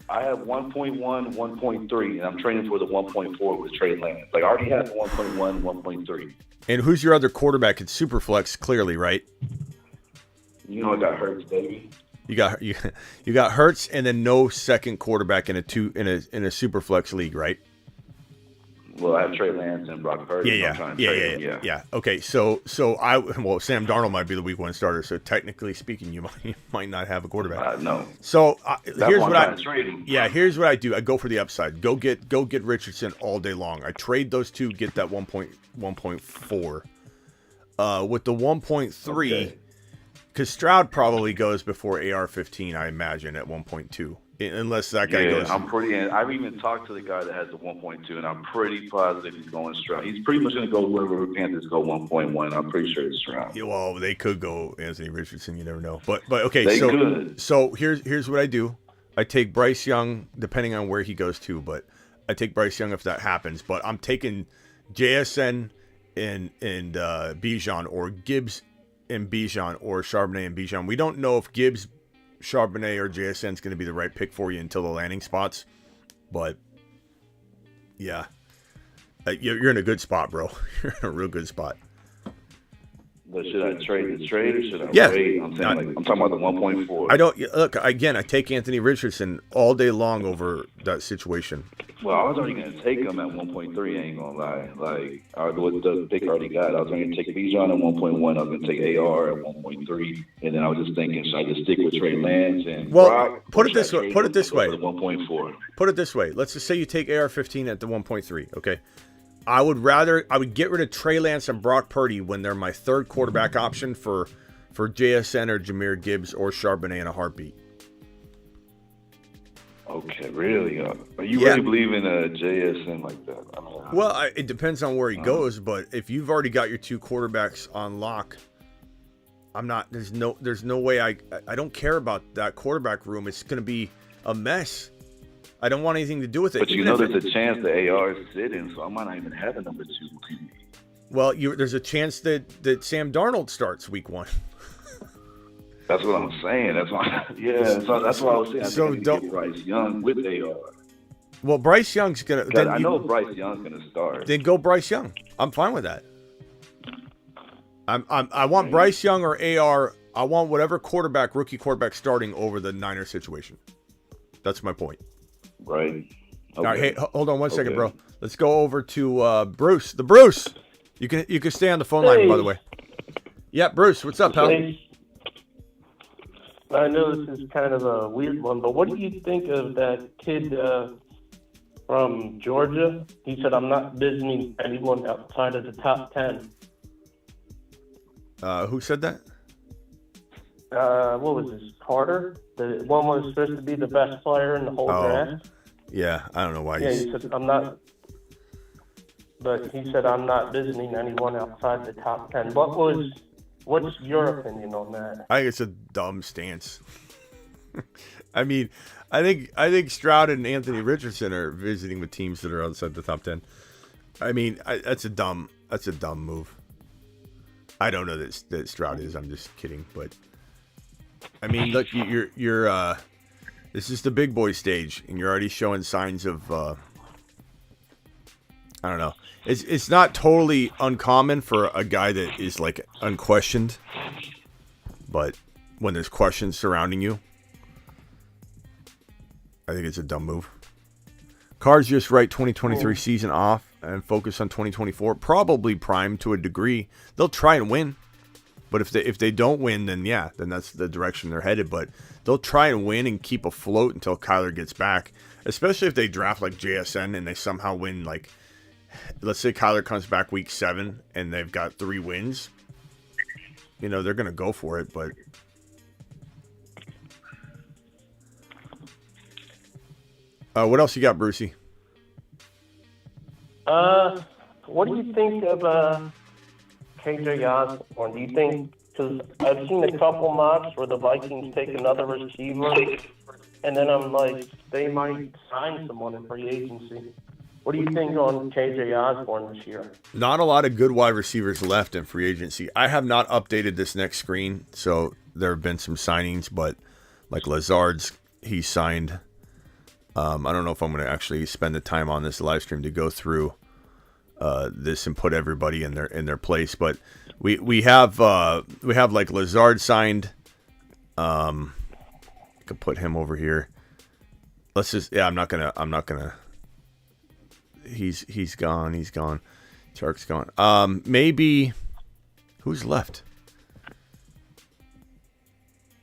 I have 1.1, 1.3, and I'm training for the 1.4 with Trey Lance. I already have the 1.1, 1.3. And who's your other quarterback? It's Superflex, clearly, right? I got Hurts, baby. You got Hurts, and then no second quarterback in a Superflex league, right? Well, I have Trey Lance and Brock Purdy. Yeah. Okay, so Sam Darnold might be the week 1 starter. So technically speaking, you might not have a quarterback. No. So here's what I do. I go for the upside. Go get Richardson all day long. I trade those two, get that 1.4. With the 1.3, because Stroud probably goes before AR-15, I imagine, at 1.2. Unless that guy goes. I've even talked to the guy that has the 1.2, and I'm pretty positive he's going Stroud. He's pretty much going to go wherever Panthers go 1.1. I'm pretty sure it's Stroud. Yeah, well, they could go Anthony Richardson. You never know. But okay, they could. So here's what I do. I take Bryce Young, depending on where he goes to, but I take Bryce Young if that happens. But I'm taking JSN and Bijan, or Gibbs and Bijan, or Charbonnet and Bijan. We don't know if Gibbs, Charbonnet, or JSN is going to be the right pick for you until the landing spots. But yeah, you're in a good spot, bro. You're in a real good spot. But should I trade the trade or should I Yeah. wait? I'm talking about the 1.4. I don't look again. I take Anthony Richardson all day long over that situation. Well, I was already going to take him at 1.3. I ain't gonna lie. Like, with the pick I already got, I was going to take Bijan at 1.1. I was going to take AR at 1.3, and then I was just thinking, should I just stick with Trey Lance and Brock? Put it this way. Put it this way. 1.4. Put it this way. Let's just say you take AR-15 at the 1.3. Okay. I would get rid of Trey Lance and Brock Purdy when they're my third quarterback option for JSN or Jahmyr Gibbs or Charbonnet in a heartbeat. Okay, really? Are you really believe in JSN like that? I mean, well, it depends on where he goes, but if you've already got your two quarterbacks on lock, I'm not. There's no way I don't care about that quarterback room. It's going to be a mess. I don't want anything to do with it. But you know there's a chance the AR is sitting, so I might not even have a number 2. Well, there's a chance that Sam Darnold starts week 1. That's what I'm saying. That's why I was saying. So don't get Bryce Young with AR. Well, Bryce Young's gonna. I know Bryce Young's gonna start. Then go Bryce Young. I'm fine with that. I want Bryce Young or AR. I want whatever rookie quarterback starting over the Niners situation. That's my point. Right. Okay. All right, hey, hold on 1 second, bro. Let's go over to Bruce. The Bruce. You can stay on the phone line, by the way. Yeah, Bruce, what's up, pal? I know this is kind of a weird one, but what do you think of that kid from Georgia? He said, "I'm not visiting anyone outside of the top 10." Who said that? What was this? Carter? The one was supposed to be the best player in the whole draft. Yeah, I don't know why. He said, "I'm not." But he said, "I'm not visiting anyone outside the top 10." What's your opinion on that? I think it's a dumb stance. I mean, I think Stroud and Anthony Richardson are visiting with teams that are outside the top 10. I mean, that's a dumb move. I don't know that Stroud is. I'm just kidding, but I mean, look, you're this is the big boy stage, and you're already showing signs of I don't know. It's not totally uncommon for a guy that is like unquestioned, but when there's questions surrounding you, I think it's a dumb move. Cards just write 2023 season off and focus on 2024. Probably primed to a degree. They'll try and win, but if they don't win, then that's the direction they're headed. But they'll try and win and keep afloat until Kyler gets back. Especially if they draft like JSN and they somehow win, like, let's say Kyler comes back week 7 and they've got 3 wins. You know, they're going to go for it, but what else you got, Brucey? What do you think of KJ Osborne? Do you think, because I've seen a couple mocks where the Vikings take another receiver, and then I'm like, they might sign someone in free agency. What do you think on KJ Osborne this year? Not a lot of good wide receivers left in free agency. I have not updated this next screen, so there have been some signings, but like Lazard's, he signed. I don't know if I'm going to actually spend the time on this live stream to go through this and put everybody in their place, but we have like Lazard signed. I could put him over here. Let's just I'm not gonna. He's gone. Chark's gone. Maybe who's left?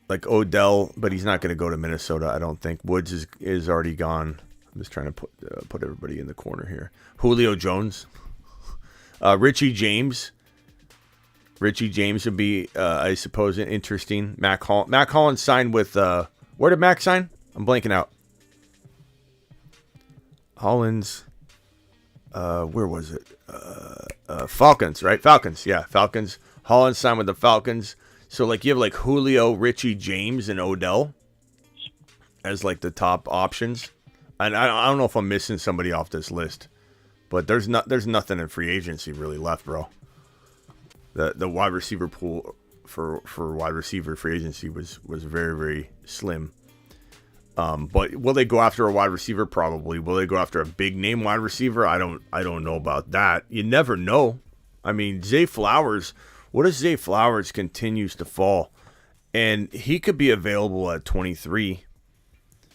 Like Odell, but he's not going to go to Minnesota, I don't think. Woods is already gone. I'm just trying to put everybody in the corner here. Julio Jones, Richie James. Richie James would be, I suppose, interesting. Mac Hollins signed with. Where did Mac sign? I'm blanking out. Hollins. Where was it? Falcons, right? Falcons, yeah, Falcons. Hollins signed with the Falcons. So, like, you have, like, Julio, Richie, James, and Odell. as like the top options. And I don't know if I'm missing somebody off this list, but there's nothing in free agency really left, bro. The wide receiver pool for wide receiver free agency was very, very slim. But will they go after a wide receiver? Probably. Will they go after a big name wide receiver? I don't know about that. You never know. I mean, Zay Flowers. What if Zay Flowers continues to fall, and he could be available at 23?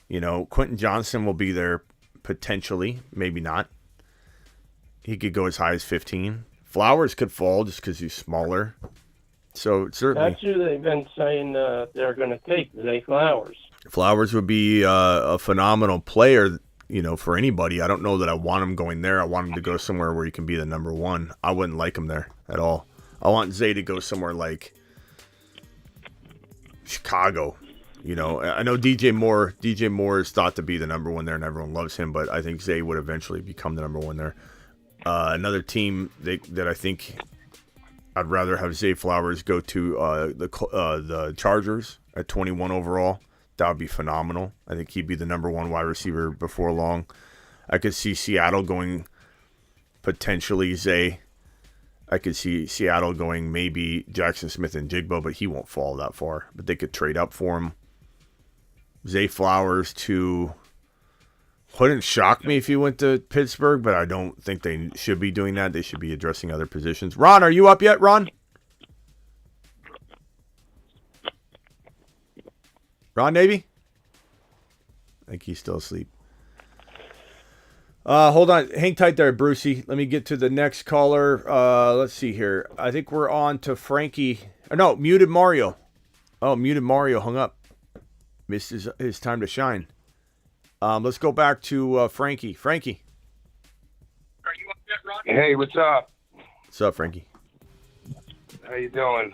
You know, Quentin Johnson will be there potentially, maybe not. He could go as high as 15. Flowers could fall just because he's smaller. So certainly, That's who they've been saying they're going to take, Zay Flowers. Flowers would be a phenomenal player, you know, for anybody. I don't know that I want him going there. I want him to go somewhere where he can be the number one. I wouldn't like him there at all. I want Zay to go somewhere like Chicago. You know, I know DJ Moore is thought to be the number one there, and everyone loves him, but I think Zay would eventually become the number one there. Another team that I think I'd rather have Zay Flowers go to the Chargers at 21 overall. That would be phenomenal. I think he'd be the number one wide receiver before long. I could see Seattle going potentially Zay. I could see Seattle going maybe Jackson Smith and Jigba, but he won't fall that far. But they could trade up for him. Zay Flowers to... Wouldn't shock me if he went to Pittsburgh, but I don't think they should be doing that. They should be addressing other positions. Ron, are you up yet, Ron? Ron Navy? I think he's still asleep. Hold on. Hang tight there, Brucey. Let me get to the next caller. Let's see here. I think we're on to Frankie. No, muted Mario. Oh, muted Mario hung up. Missed his time to shine. Let's go back to Frankie. Frankie. Are you up yet, Ron? Hey, what's up? What's up, Frankie? How you doing?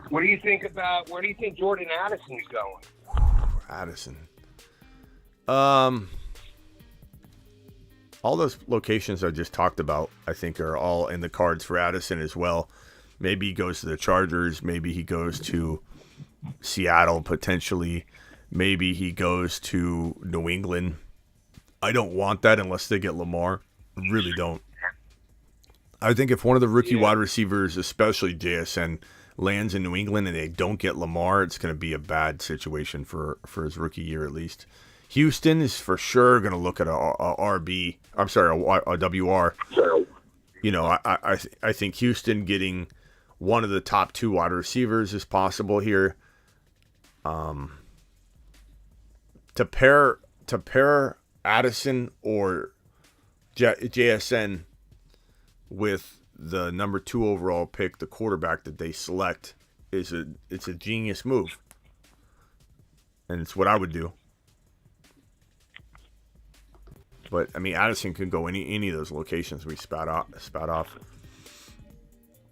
What do you think about? Where do you think Jordan Addison's going? Addison. All those locations I just talked about, I think, are all in the cards for Addison as well. Maybe he goes to the Chargers. Maybe he goes to Seattle, potentially. Maybe he goes to New England. I don't want that unless they get Lamar. I really don't. I think if one of the rookie wide receivers, especially JSN, lands in New England and they don't get Lamar, it's going to be a bad situation for his rookie year at least. Houston is for sure going to look at a RB. I'm sorry, a WR. You know, I think Houston getting one of the top two wide receivers is possible here. To pair Addison or JSN with the number 2 overall pick, the quarterback that they select, it's a genius move, and it's what I would do. But I mean, Addison could go any of those locations we spat off.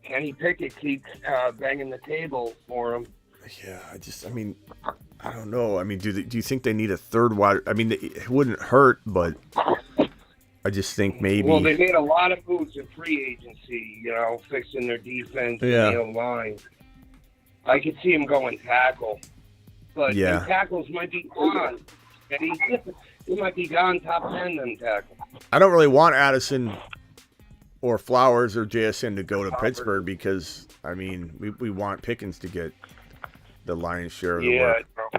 Kenny Pickett keeps banging the table for him. Yeah, I don't know. I mean, do you think they need a third wide? I mean, it wouldn't hurt, but I just think maybe. Well, they made a lot of moves in free agency, you know, fixing their defense and the line. I could see him going tackle, but tackles might be gone. He might be gone top 10 then tackle. I don't really want Addison or Flowers or JSN to go to Pittsburgh because, I mean, we want Pickens to get the lion's share of the work. Bro.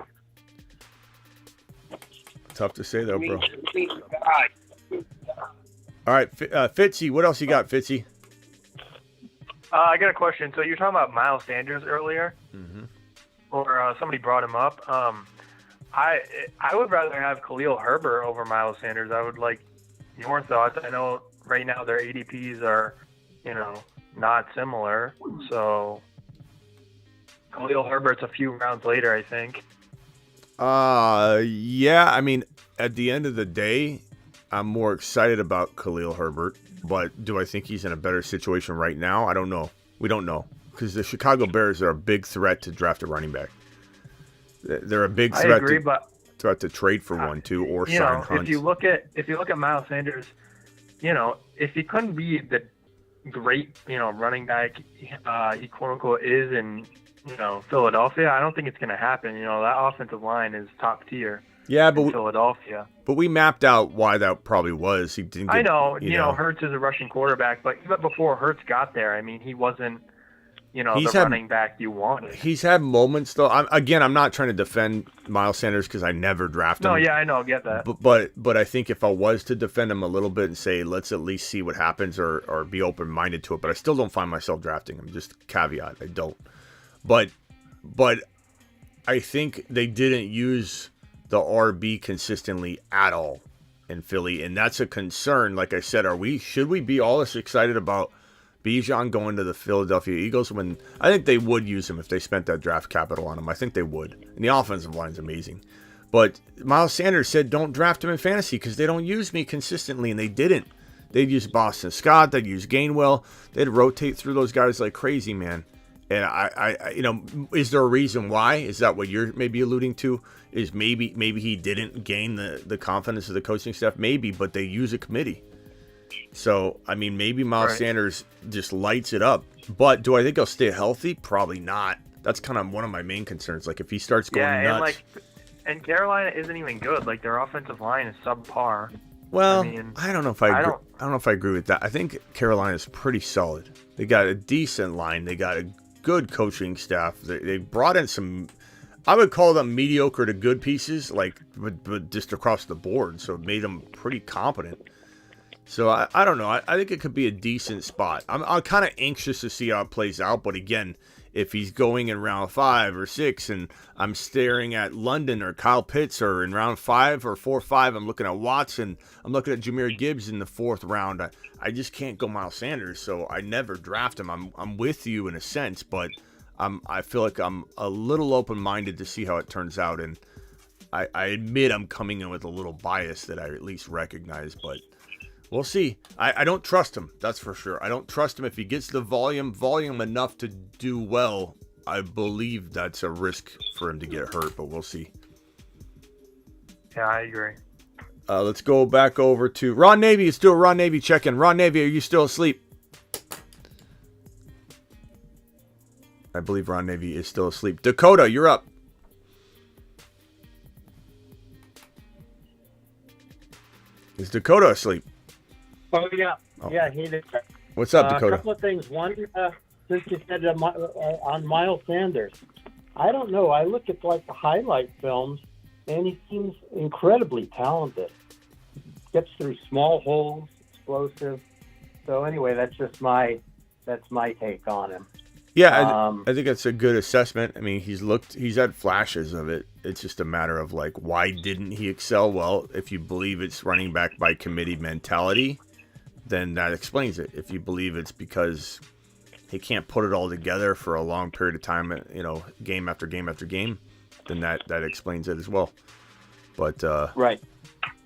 Tough to say, though, bro. All right, Fitzy, what else you got, Fitzy? I got a question. So you were talking about Miles Sanders earlier, or somebody brought him up. I would rather have Khalil Herbert over Miles Sanders. I would like your thoughts. I know right now their ADPs are, you know, not similar. So Khalil Herbert's a few rounds later, I think. Yeah. I mean, at the end of the day, I'm more excited about Khalil Herbert. But do I think he's in a better situation right now? I don't know. We don't know. Because the Chicago Bears are a big threat to draft a running back. They're a big threat to trade for one too, or sign Hunt. If you look at Miles Sanders, you know, if he couldn't be the great, you know, running back he quote unquote is in, Philadelphia, I don't think it's going to happen. That offensive line is top tier. Yeah, but Philadelphia. But we mapped out why that probably was. He didn't. I know. Hurts is a rushing quarterback, but even before Hurts got there, I mean, he wasn't. Running back you wanted. He's had moments though. I'm not trying to defend Miles Sanders because I never drafted him. No, yeah, I know, get that. But I think if I was to defend him a little bit and say let's at least see what happens or be open minded to it, but I still don't find myself drafting him. Just caveat, I don't. But I think they didn't use the RB consistently at all in Philly, and that's a concern. Like I said, should we be all this excited about Bijan going to the Philadelphia Eagles when I think they would use him if they spent that draft capital on him? I think they would. And the offensive line is amazing. But Miles Sanders said don't draft him in fantasy because they don't use me consistently, and they didn't. They'd use Boston Scott. They'd use Gainwell. They'd rotate through those guys like crazy, man. And I is there a reason why? Is that what you're maybe alluding to? Is maybe he didn't gain the confidence of the coaching staff? Maybe, but they use a committee. So, I mean, maybe Miles Sanders just lights it up. But do I think he'll stay healthy? Probably not. That's kind of one of my main concerns. Like, if he starts going nuts. And Carolina isn't even good. Like, their offensive line is subpar. Well, I don't know if I don't know if I agree with that. I think Carolina is pretty solid. They got a decent line. They got a good coaching staff. They brought in some, I would call them mediocre to good pieces, like but just across the board. So it made them pretty competent. So I don't know. I think it could be a decent spot. I'm kind of anxious to see how it plays out. But again, if he's going in round 5 or 6 and I'm staring at London or Kyle Pitts, or in round 5 or 4-5, I'm looking at Watson. I'm looking at Jahmyr Gibbs in the 4th round. I just can't go Miles Sanders. So I never draft him. I'm with you in a sense, but I feel like I'm a little open-minded to see how it turns out. And I admit I'm coming in with a little bias that I at least recognize, but we'll see. I don't trust him. That's for sure. I don't trust him. If he gets the volume enough to do well, I believe that's a risk for him to get hurt, but we'll see. Yeah, I agree. Let's go back over to Ron Navy. It's still Ron Navy check-in. Ron Navy, are you still asleep? I believe Ron Navy is still asleep. Dakota, you're up. Is Dakota asleep? Oh, yeah. Oh. Yeah, he did. What's up, Dakota? A couple of things. One, since you said on Miles Sanders, I don't know. I look at the highlight films, and he seems incredibly talented. Gets through small holes, explosive. So anyway, that's my take on him. Yeah, I think that's a good assessment. I mean, he's had flashes of it. It's just a matter of why didn't he excel? Well, if you believe it's running back by committee mentality, then that explains it. If you believe it's because he can't put it all together for a long period of time, game after game after game, then that explains it as well. But right.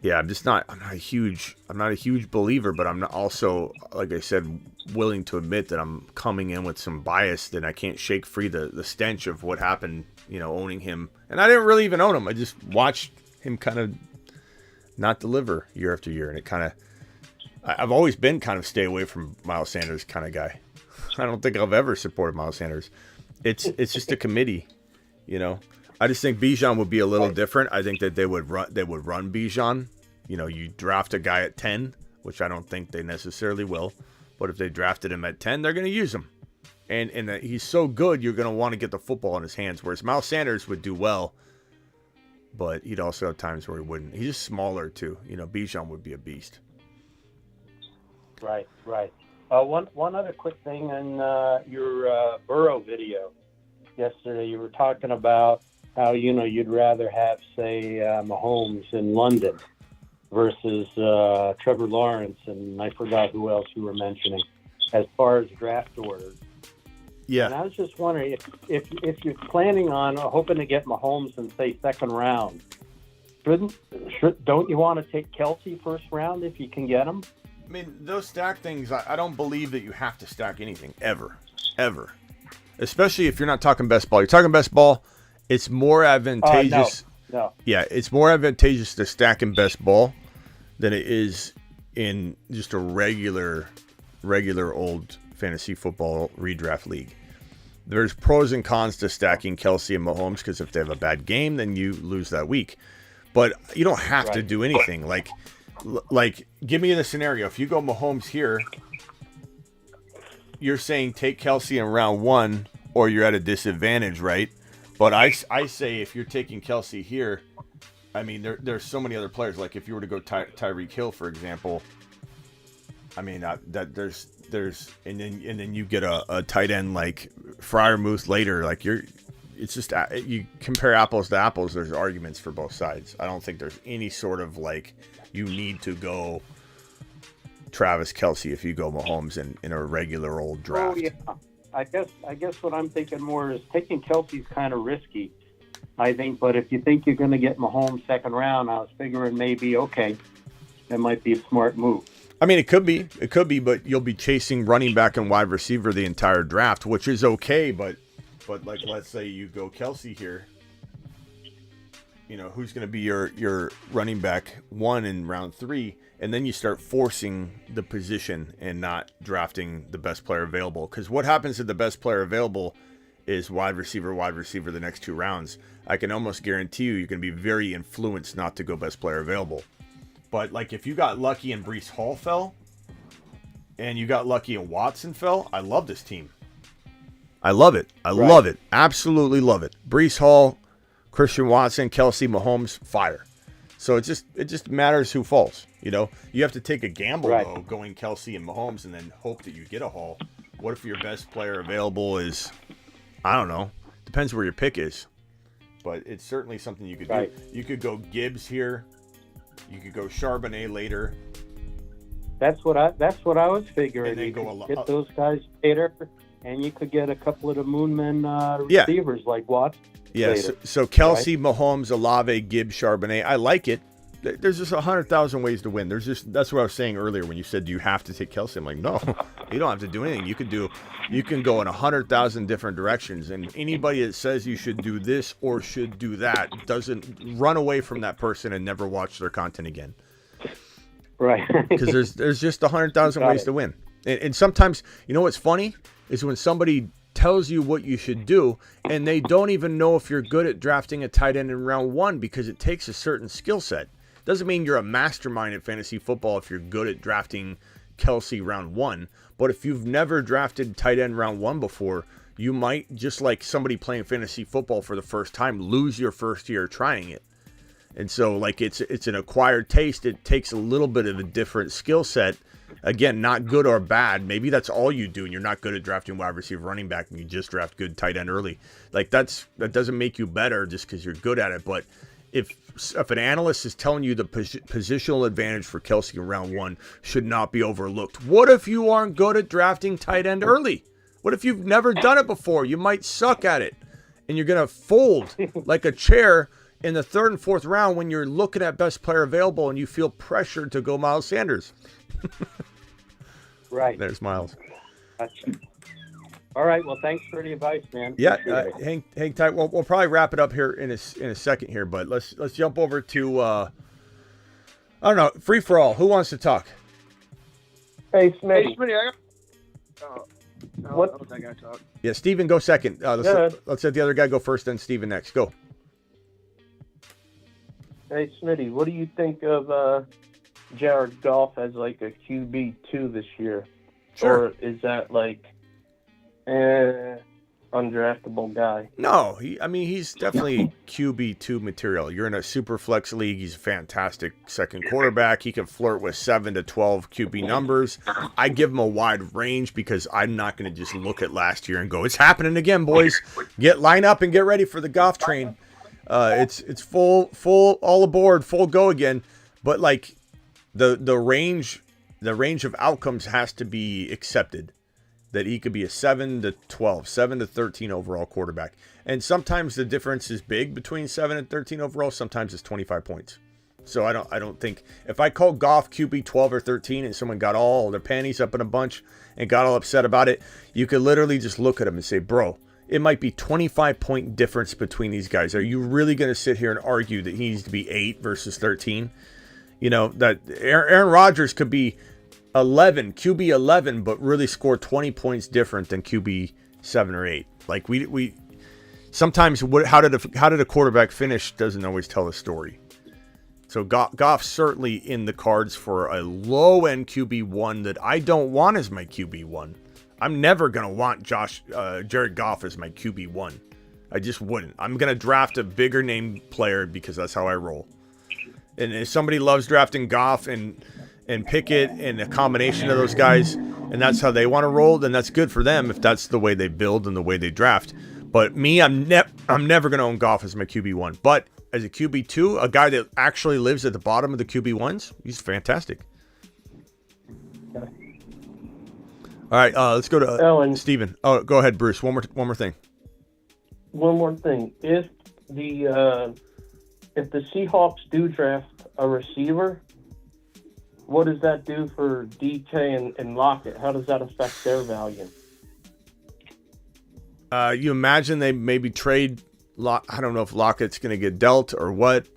Yeah, I'm not a huge believer, but I'm not also, like I said, willing to admit that I'm coming in with some bias that I can't shake free the stench of what happened, owning him. And I didn't really even own him. I just watched him kind of not deliver year after year. And it kind of, I've always been kind of stay away from Miles Sanders kind of guy. I don't think I've ever supported Miles Sanders. It's just a committee, I just think Bijan would be a little different. I think that they would run Bijan. You draft a guy at 10, which I don't think they necessarily will. But if they drafted him at 10, they're going to use him. And that he's so good, you're going to want to get the football in his hands. Whereas Miles Sanders would do well, but he'd also have times where he wouldn't. He's just smaller too. Bijan would be a beast. Right. One other quick thing in your Burrow video yesterday, you were talking about how you'd rather have, say, Mahomes in London versus Trevor Lawrence, and I forgot who else you were mentioning as far as draft orders. Yeah. And I was just wondering if you're planning on hoping to get Mahomes in, say, 2nd round, don't you want to take Kelsey 1st round if you can get him? I mean, those stack things, I don't believe that you have to stack anything ever. Especially if you're not talking best ball. You're talking best ball. It's more advantageous. No. Yeah, it's more advantageous to stack in best ball than it is in just a regular old fantasy football redraft league. There's pros and cons to stacking Kelsey and Mahomes because if they have a bad game, then you lose that week. But you don't have to do anything. Like, give me the scenario. If you go Mahomes here, you're saying take Kelsey in round 1 or you're at a disadvantage, right? But I say if you're taking Kelsey here, I mean, there's so many other players. Like if you were to go Tyreek Hill, for example, I mean, there's and then you get a tight end like Freiermuth later. Like it's just you compare apples to apples. There's arguments for both sides. I don't think there's any sort of like you need to go Travis Kelsey if you go Mahomes in a regular old draft. Oh, yeah. I guess what I'm thinking more is taking Kelsey's kind of risky, I think. But if you think you're going to get Mahomes second round, I was figuring maybe, okay, that might be a smart move. I mean, it could be, but you'll be chasing running back and wide receiver the entire draft, which is okay. But like, let's say you go Kelsey here, you know, who's going to be your running back 1 in round 3, and then you start forcing the position and not drafting the best player available. Because what happens if the best player available is wide receiver the next 2 rounds? I can almost guarantee you're going to be very influenced not to go best player available. But, like, if you got lucky and Breece Hall fell, and you got lucky and Watson fell, I love this team. I love it. I love it. Absolutely love it. Breece Hall, Christian Watson, Kelsey, Mahomes, fire. So it just matters who falls. You know, you have to take a gamble, though, going Kelsey and Mahomes and then hope that you get a Hall. What if your best player available is, I don't know, depends where your pick is. But it's certainly something you could do. You could go Gibbs here. You could go Charbonnet later. That's what I was figuring. And then you go could get those guys later, and you could get a couple of the Moonman receivers like Watson. Yeah, so Kelsey, Mahomes, Olave, Gibbs, Charbonnet. I like it. There's just 100,000 ways to win. That's what I was saying earlier when you said you have to take Kelsey. I'm like, no, you don't have to do anything. You can go in 100,000 different directions, and anybody that says you should do this or should do that doesn't run away from that person and never watch their content again. Right. Because there's just 100,000 ways to win, and sometimes you know what's funny is when somebody tells you what you should do and they don't even know if you're good at drafting a tight end in round 1 because it takes a certain skill set. Doesn't mean you're a mastermind at fantasy football if you're good at drafting Kelsey round 1, but if you've never drafted tight end round 1 before, you might, just like somebody playing fantasy football for the first time, lose your first year trying it. And so, like, it's an acquired taste. It takes a little bit of a different skill set. Again, not good or bad. Maybe that's all you do, and you're not good at drafting wide receiver, running back, and you just draft good tight end early. Like, that doesn't make you better just because you're good at it. But if an analyst is telling you the positional advantage for Kelsey in round 1 should not be overlooked, what if you aren't good at drafting tight end early? What if you've never done it before? You might suck at it, and you're going to fold like a chair in the 3rd and 4th round when you're looking at best player available and you feel pressured to go Miles Sanders. Right. There's Miles. All right. Well, thanks for the advice, man. Yeah. Hang tight. We'll probably wrap it up here in a second here, but let's jump over to I don't know, free for all. Who wants to talk? Hey, Smitty. Hey, Smitty, What? I gotta talk. Yeah, Steven, go second. Let's let the other guy go first, then Steven next. Go. Hey, Smitty, what do you think of Jared Goff as like a QB2 this year? Sure. Or is that like undraftable guy? No, he's definitely QB2 material. You're in a super flex league. He's a fantastic second quarterback. He can flirt with 7 to 12 QB numbers. I give him a wide range because I'm not going to just look at last year and go, it's happening again, boys. Line up and get ready for the Goff train. It's full all aboard, full go again. But like the range of outcomes has to be accepted. That he could be a 7 to 12, 7 to 13 overall quarterback. And sometimes the difference is big between 7 and 13 overall. Sometimes it's 25 points. So I don't think, if I call Goff QB 12 or 13 and someone got all their panties up in a bunch and got all upset about it, you could literally just look at him and say, bro, it might be 25-point difference between these guys. Are you really going to sit here and argue that he needs to be 8 versus 13? You know, that Aaron Rodgers could be QB 11, but really score 20 points different than QB 7 or 8. Like we sometimes how did a quarterback finish doesn't always tell the story. So Goff's certainly in the cards for a low-end QB1 that I don't want as my QB1. I'm never going to want Jared Goff as my QB1. I just wouldn't. I'm going to draft a bigger name player because that's how I roll. And if somebody loves drafting Goff and Pickett and a combination of those guys, and that's how they want to roll, then that's good for them if that's the way they build and the way they draft. But me, I'm never going to own Goff as my QB1. But as a QB2, a guy that actually lives at the bottom of the QB1s, he's fantastic. Okay. All right, let's go to Steven. Oh, go ahead, Bruce. One more thing. One more thing. If the Seahawks do draft a receiver, what does that do for DK and Lockett? How does that affect their value? You imagine they maybe trade. I don't know if Lockett's going to get dealt or what.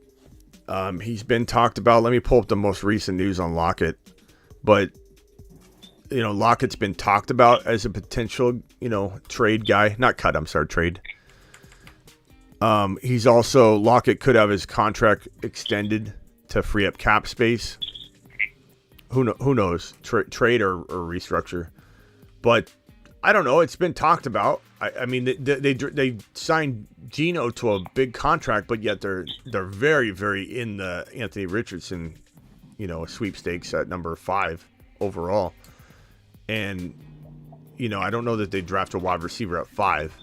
He's been talked about. Let me pull up the most recent news on Lockett. But, Lockett's been talked about as a potential, trade guy. Not cut, I'm sorry, trade. He's also, Lockett could have his contract extended to free up cap space. Who knows? Trade or restructure. But I don't know. It's been talked about. I mean, they signed Geno to a big contract, but yet they're very, very in the Anthony Richardson, sweepstakes at number 5 overall. And, I don't know that they draft a wide receiver at 5.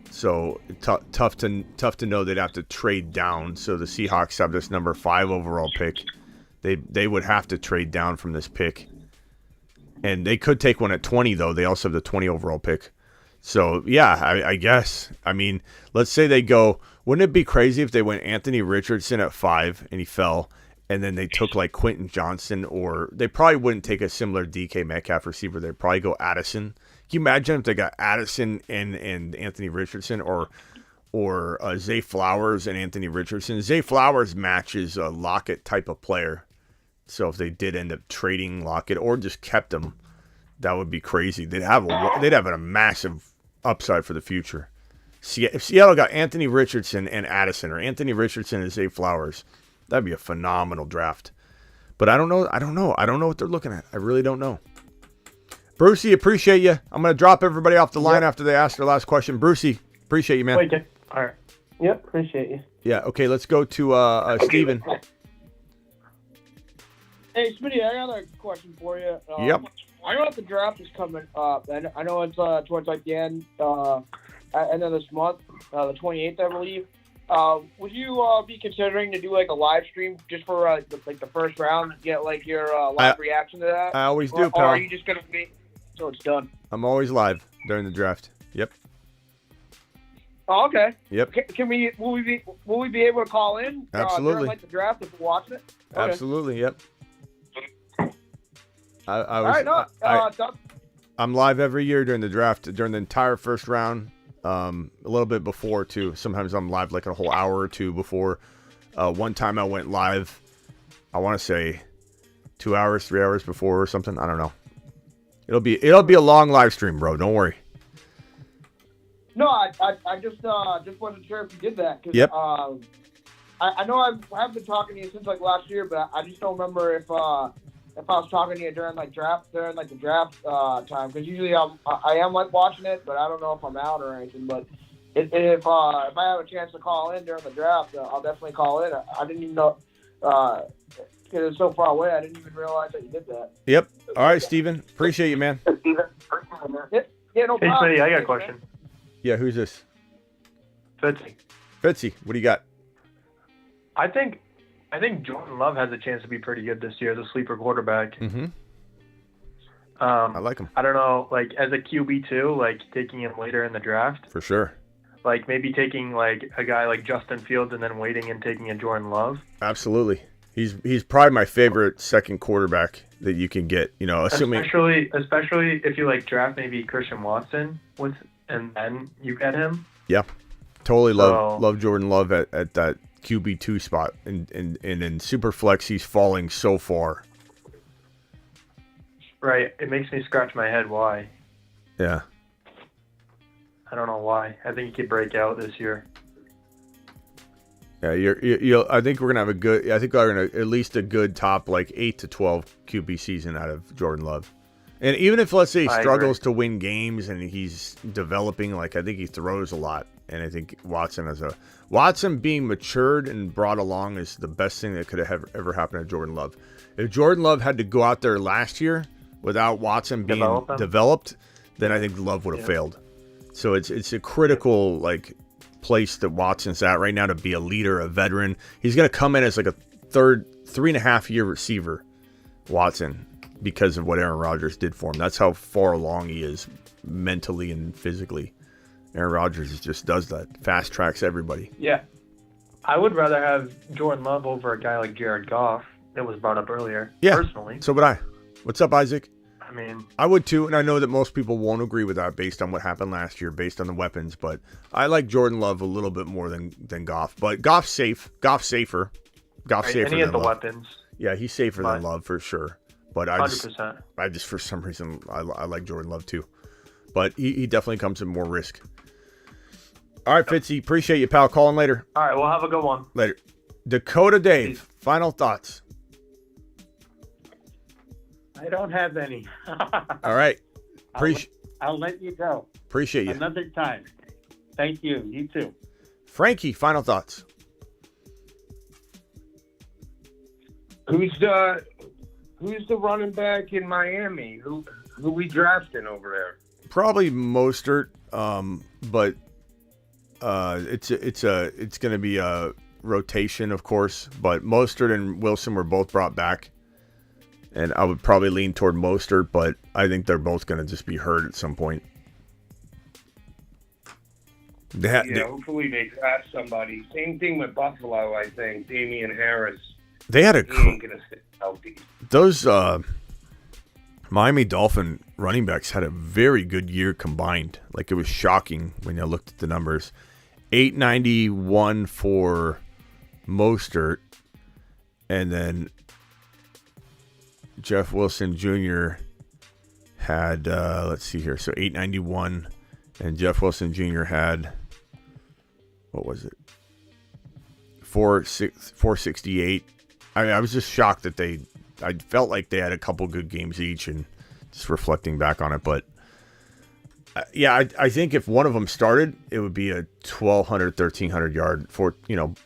So tough to know they'd have to trade down. So the Seahawks have this number 5 overall pick. They would have to trade down from this pick. And they could take one at 20, though. They also have the 20 overall pick. So, yeah, I guess. I mean, let's say they go, wouldn't it be crazy if they went Anthony Richardson at 5 and he fell, and then they took like Quentin Johnson, or they probably wouldn't take a similar DK Metcalf receiver. They'd probably go Addison. Can you imagine if they got Addison and Anthony Richardson, or Zay Flowers and Anthony Richardson? Zay Flowers matches a Lockett type of player. So if they did end up trading Lockett or just kept him, that would be crazy. They'd have a massive upside for the future. If Seattle got Anthony Richardson and Addison, or Anthony Richardson and Zay Flowers, that'd be a phenomenal draft. But I don't know what they're looking at. I really don't know. Brucey, appreciate you. I'm going to drop everybody off the line after they ask their last question. Brucey, appreciate you, man. Okay. All right. Yep, appreciate you. Yeah, okay, let's go to Steven. Hey, Smitty, I got a question for you. Yep. I know that the draft is coming up. I know it's towards like the end of this month, the 28th, I believe. Would you be considering to do like a live stream just for the first round, get like your live reaction to that? I always do, pal. Or are you just gonna wait till it's done? I'm always live during the draft. Yep. Oh, okay. Yep. Will we be able to call in? Absolutely. During like the draft if we're watching it? Okay. Absolutely. Yep. I'm live every year during the draft, during the entire first round, a little bit before too. Sometimes I'm live like a whole hour or two before. One time I went live, I want to say 2 hours, 3 hours before or something. I don't know. It'll be a long live stream, bro. Don't worry. No, I just wasn't sure if you did that. Cause, yep. I know I have been talking to you since like last year, but I just don't remember if I was talking to you during the draft time, because usually I am like watching it, but I don't know if I'm out or anything. But if I have a chance to call in during the draft, I'll definitely call in. I didn't even know because it's so far away. I didn't even realize that you did that. Yep. All right, Steven. Appreciate you, man. Yeah, no problem. Hey, Smitty, I got a question. Yeah, who's this? Fitzy, what do you got? I think Jordan Love has a chance to be pretty good this year as a sleeper quarterback. Mm-hmm. I like him. I don't know, like as a QB2, like taking him later in the draft. For sure. Like maybe taking like a guy like Justin Fields and then waiting and taking a Jordan Love. Absolutely. He's probably my favorite second quarterback that you can get. Assuming especially if you like draft maybe Christian Watson and then you get him. Yeah. Totally love Jordan Love at that QB2 spot, and in Superflex he's falling so far. Right, it makes me scratch my head why. Yeah. I don't know why. I think he could break out this year. Yeah, I think we're gonna have a good. I think we're gonna at least a good top 8 to 12 QB season out of Jordan Love. And even if, let's say, he struggles to win games and he's developing, I think he throws a lot. And I think Watson being matured and brought along is the best thing that could have ever happened to Jordan Love. If Jordan Love had to go out there last year without Watson being developed, then I think Love would have failed. So it's a critical place that Watson's at right now to be a leader, a veteran. He's going to come in as a 3.5-year receiver, Watson, because of what Aaron Rodgers did for him. That's how far along he is mentally and physically. Aaron Rodgers just does that. Fast tracks everybody. Yeah. I would rather have Jordan Love over a guy like Jared Goff that was brought up earlier, personally. So would I. What's up, Isaac? I mean, I would too, and I know that most people won't agree with that based on what happened last year, based on the weapons, but I like Jordan Love a little bit more than Goff. But Goff's safe. Goff's safer. Goff's safer and he has than the Love. weapons. Yeah, he's safer than Love for sure. But 100%. I just for some reason, I like Jordan Love too. But he definitely comes at more risk. All right, Fitzy, appreciate you, pal. Calling later. All right, well, have a good one. Later. Dakota Dave, final thoughts. I don't have any. All right. I'll let you go. Appreciate you. Another time. Thank you. You too. Frankie, final thoughts. Who's the running back in Miami? Who we drafting over there? Probably Mostert, but it's going to be a rotation, of course. But Mostert and Wilson were both brought back, and I would probably lean toward Mostert, but I think they're both going to just be hurt at some point. Hopefully they draft somebody. Same thing with Buffalo, I think. Damian Harris. They had he ain't gonna stay healthy. Those Miami Dolphin running backs had a very good year combined. It was shocking when you looked at the numbers. 891 for Mostert, and then Jeff Wilson Jr. had let's see here. So 891, and Jeff Wilson Jr. had, what was it? 468. I was just shocked that I felt like they had a couple good games each, and just reflecting back on it. But I think if one of them started, it would be a 1,200, 1,300 yard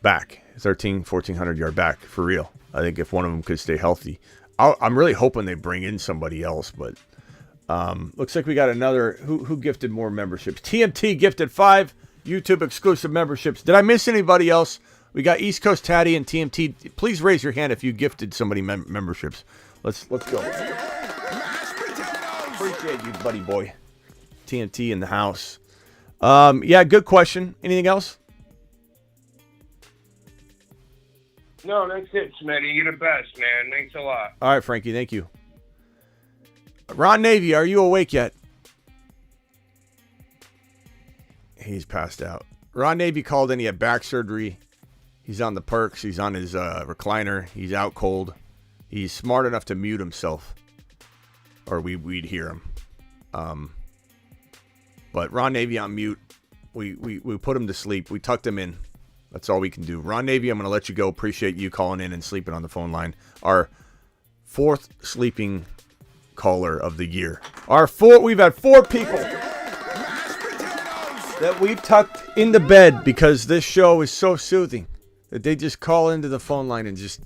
back, 1,400 yard back for real. I think if one of them could stay healthy, I'm really hoping they bring in somebody else. But looks like we got another who gifted more memberships. TMT gifted 5 YouTube exclusive memberships. Did I miss anybody else? We got East Coast Tatty and TMT. Please raise your hand if you gifted somebody memberships. Let's go. Appreciate you, buddy boy. TMT in the house. Good question. Anything else? No, that's it, Smitty. You're the best, man. Thanks a lot. All right, Frankie. Thank you. Ron Navy, are you awake yet? He's passed out. Ron Navy called in. He had back surgery. He's on the perks. He's on his recliner. He's out cold. He's smart enough to mute himself, or we'd hear him. But Ron Navy on mute. We put him to sleep. We tucked him in. That's all we can do. Ron Navy, I'm going to let you go. Appreciate you calling in and sleeping on the phone line. Our 4th sleeping caller of the year. We've had 4 people that we tucked into bed because this show is so soothing that they just call into the phone line and just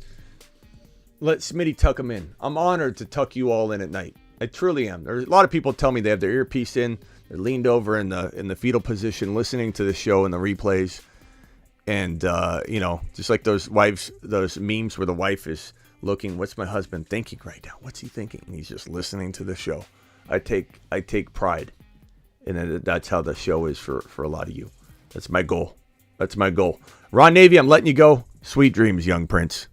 let Smitty tuck them in. I'm honored to tuck you all in at night. I truly am. There's a lot of people tell me they have their earpiece in, they're leaned over in the fetal position, listening to the show and the replays, and just like those memes where the wife is looking, what's my husband thinking right now? What's he thinking? And he's just listening to the show. I take pride, and that's how the show is for a lot of you. That's my goal. Ron Navy, I'm letting you go. Sweet dreams, young prince.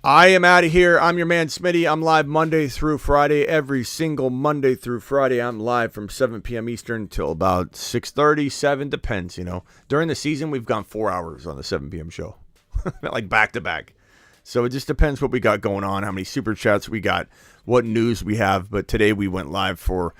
I am out of here. I'm your man, Smitty. I'm live Monday through Friday. Every single Monday through Friday, I'm live from 7 p.m. Eastern till about 6:30, 7, depends, During the season, we've gone 4 hours on the 7 p.m. show. Back to back. So it just depends what we got going on, how many super chats we got, what news we have. But today we went live for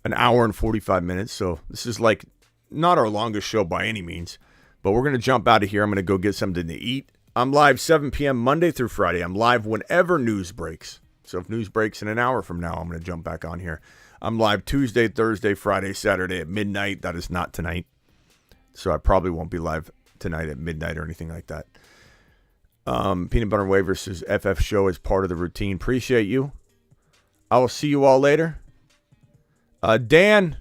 an hour and 45 minutes. So this is like not our longest show by any means. But we're going to jump out of here. I'm going to go get something to eat. I'm live 7 p.m. Monday through Friday. I'm live whenever news breaks. So if news breaks in an hour from now, I'm going to jump back on here. I'm live Tuesday, Thursday, Friday, Saturday at midnight. That is not tonight. So I probably won't be live tonight at midnight or anything like that. Peanut Butter and Whey versus FF show is part of the routine. Appreciate you. I will see you all later. Dan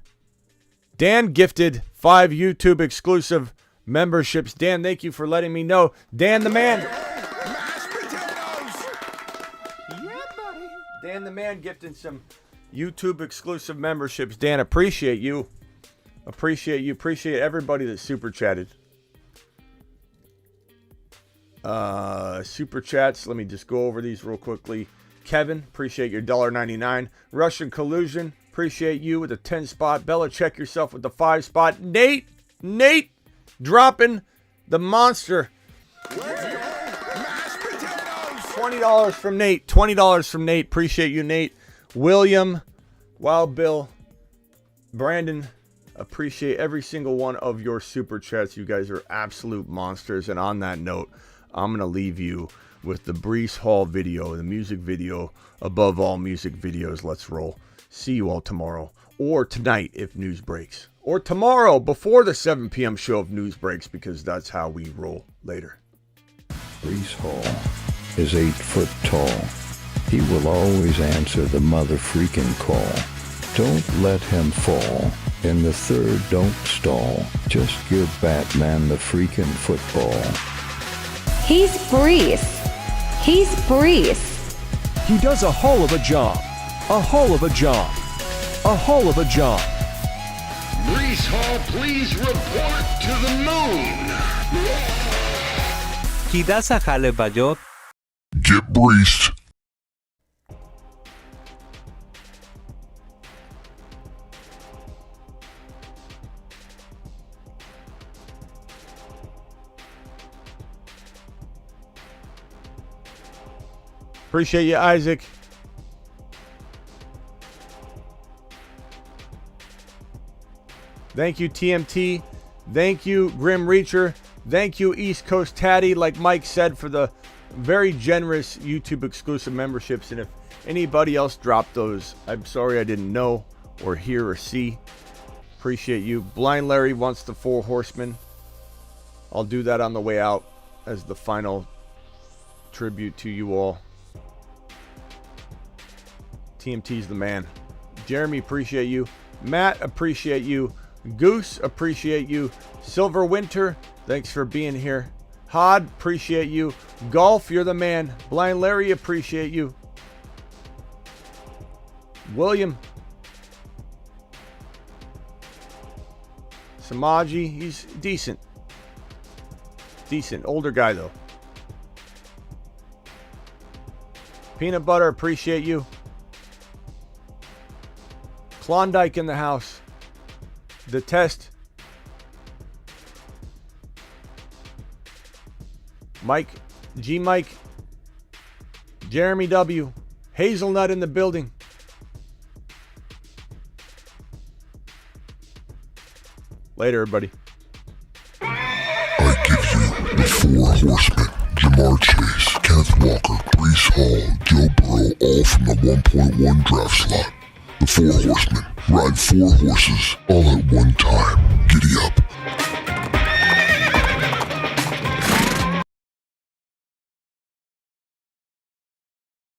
gifted 5 YouTube exclusive memberships. Dan, thank you for letting me know. Dan the man. Mashed potatoes. Yeah, buddy. Dan the man gifting some YouTube exclusive memberships. Dan, appreciate you. Appreciate you. Appreciate everybody that super chatted. Super chats. Let me just go over these real quickly. Kevin, appreciate your $1.99. Russian Collusion, appreciate you with a 10 spot. Bella, check yourself with the 5 spot. Nate dropping the monster. $20 from Nate. $20 from Nate. Appreciate you, Nate. William, Wild Bill, Brandon, appreciate every single one of your super chats. You guys are absolute monsters. And on that note, I'm going to leave you with the Breece Hall video, the music video, above all music videos. Let's roll. See you all tomorrow or tonight if news breaks. Or tomorrow before the 7 p.m. show if news breaks, because that's how we roll later. Breece Hall is 8 foot tall. He will always answer the mother freaking call. Don't let him fall. In the third, don't stall. Just give Batman the freaking football. He's Breece. He's Breece. He does a hell of a job. A hell of a job. A hell of a job. Breece Hall, please report to the moon. He does a hell of a job. Get breeced. Appreciate you, Isaac. Thank you, TMT. Thank you, Grim Reacher. Thank you, East Coast Tatty, like Mike said, for the very generous YouTube exclusive memberships. And if anybody else dropped those, I'm sorry I didn't know or hear or see. Appreciate you. Blind Larry wants the 4 horsemen. I'll do that on the way out as the final tribute to you all. TMT's the man. Jeremy, appreciate you. Matt, appreciate you. Goose, appreciate you. Silver Winter, thanks for being here. Hod, appreciate you. Golf, you're the man. Blind Larry, appreciate you. William. Samaji, he's decent. Decent. Older guy, though. Peanut Butter, appreciate you. Klondike in the house. The Test. Mike. G Mike. Jeremy W. Hazelnut in the building. Later, everybody. I give you the 4 horsemen. Jamar Chase, Kenneth Walker, Breece Hall, Joe Burrow, all from the 1.1 draft slot. The 4 horsemen ride 4 horses all at one time.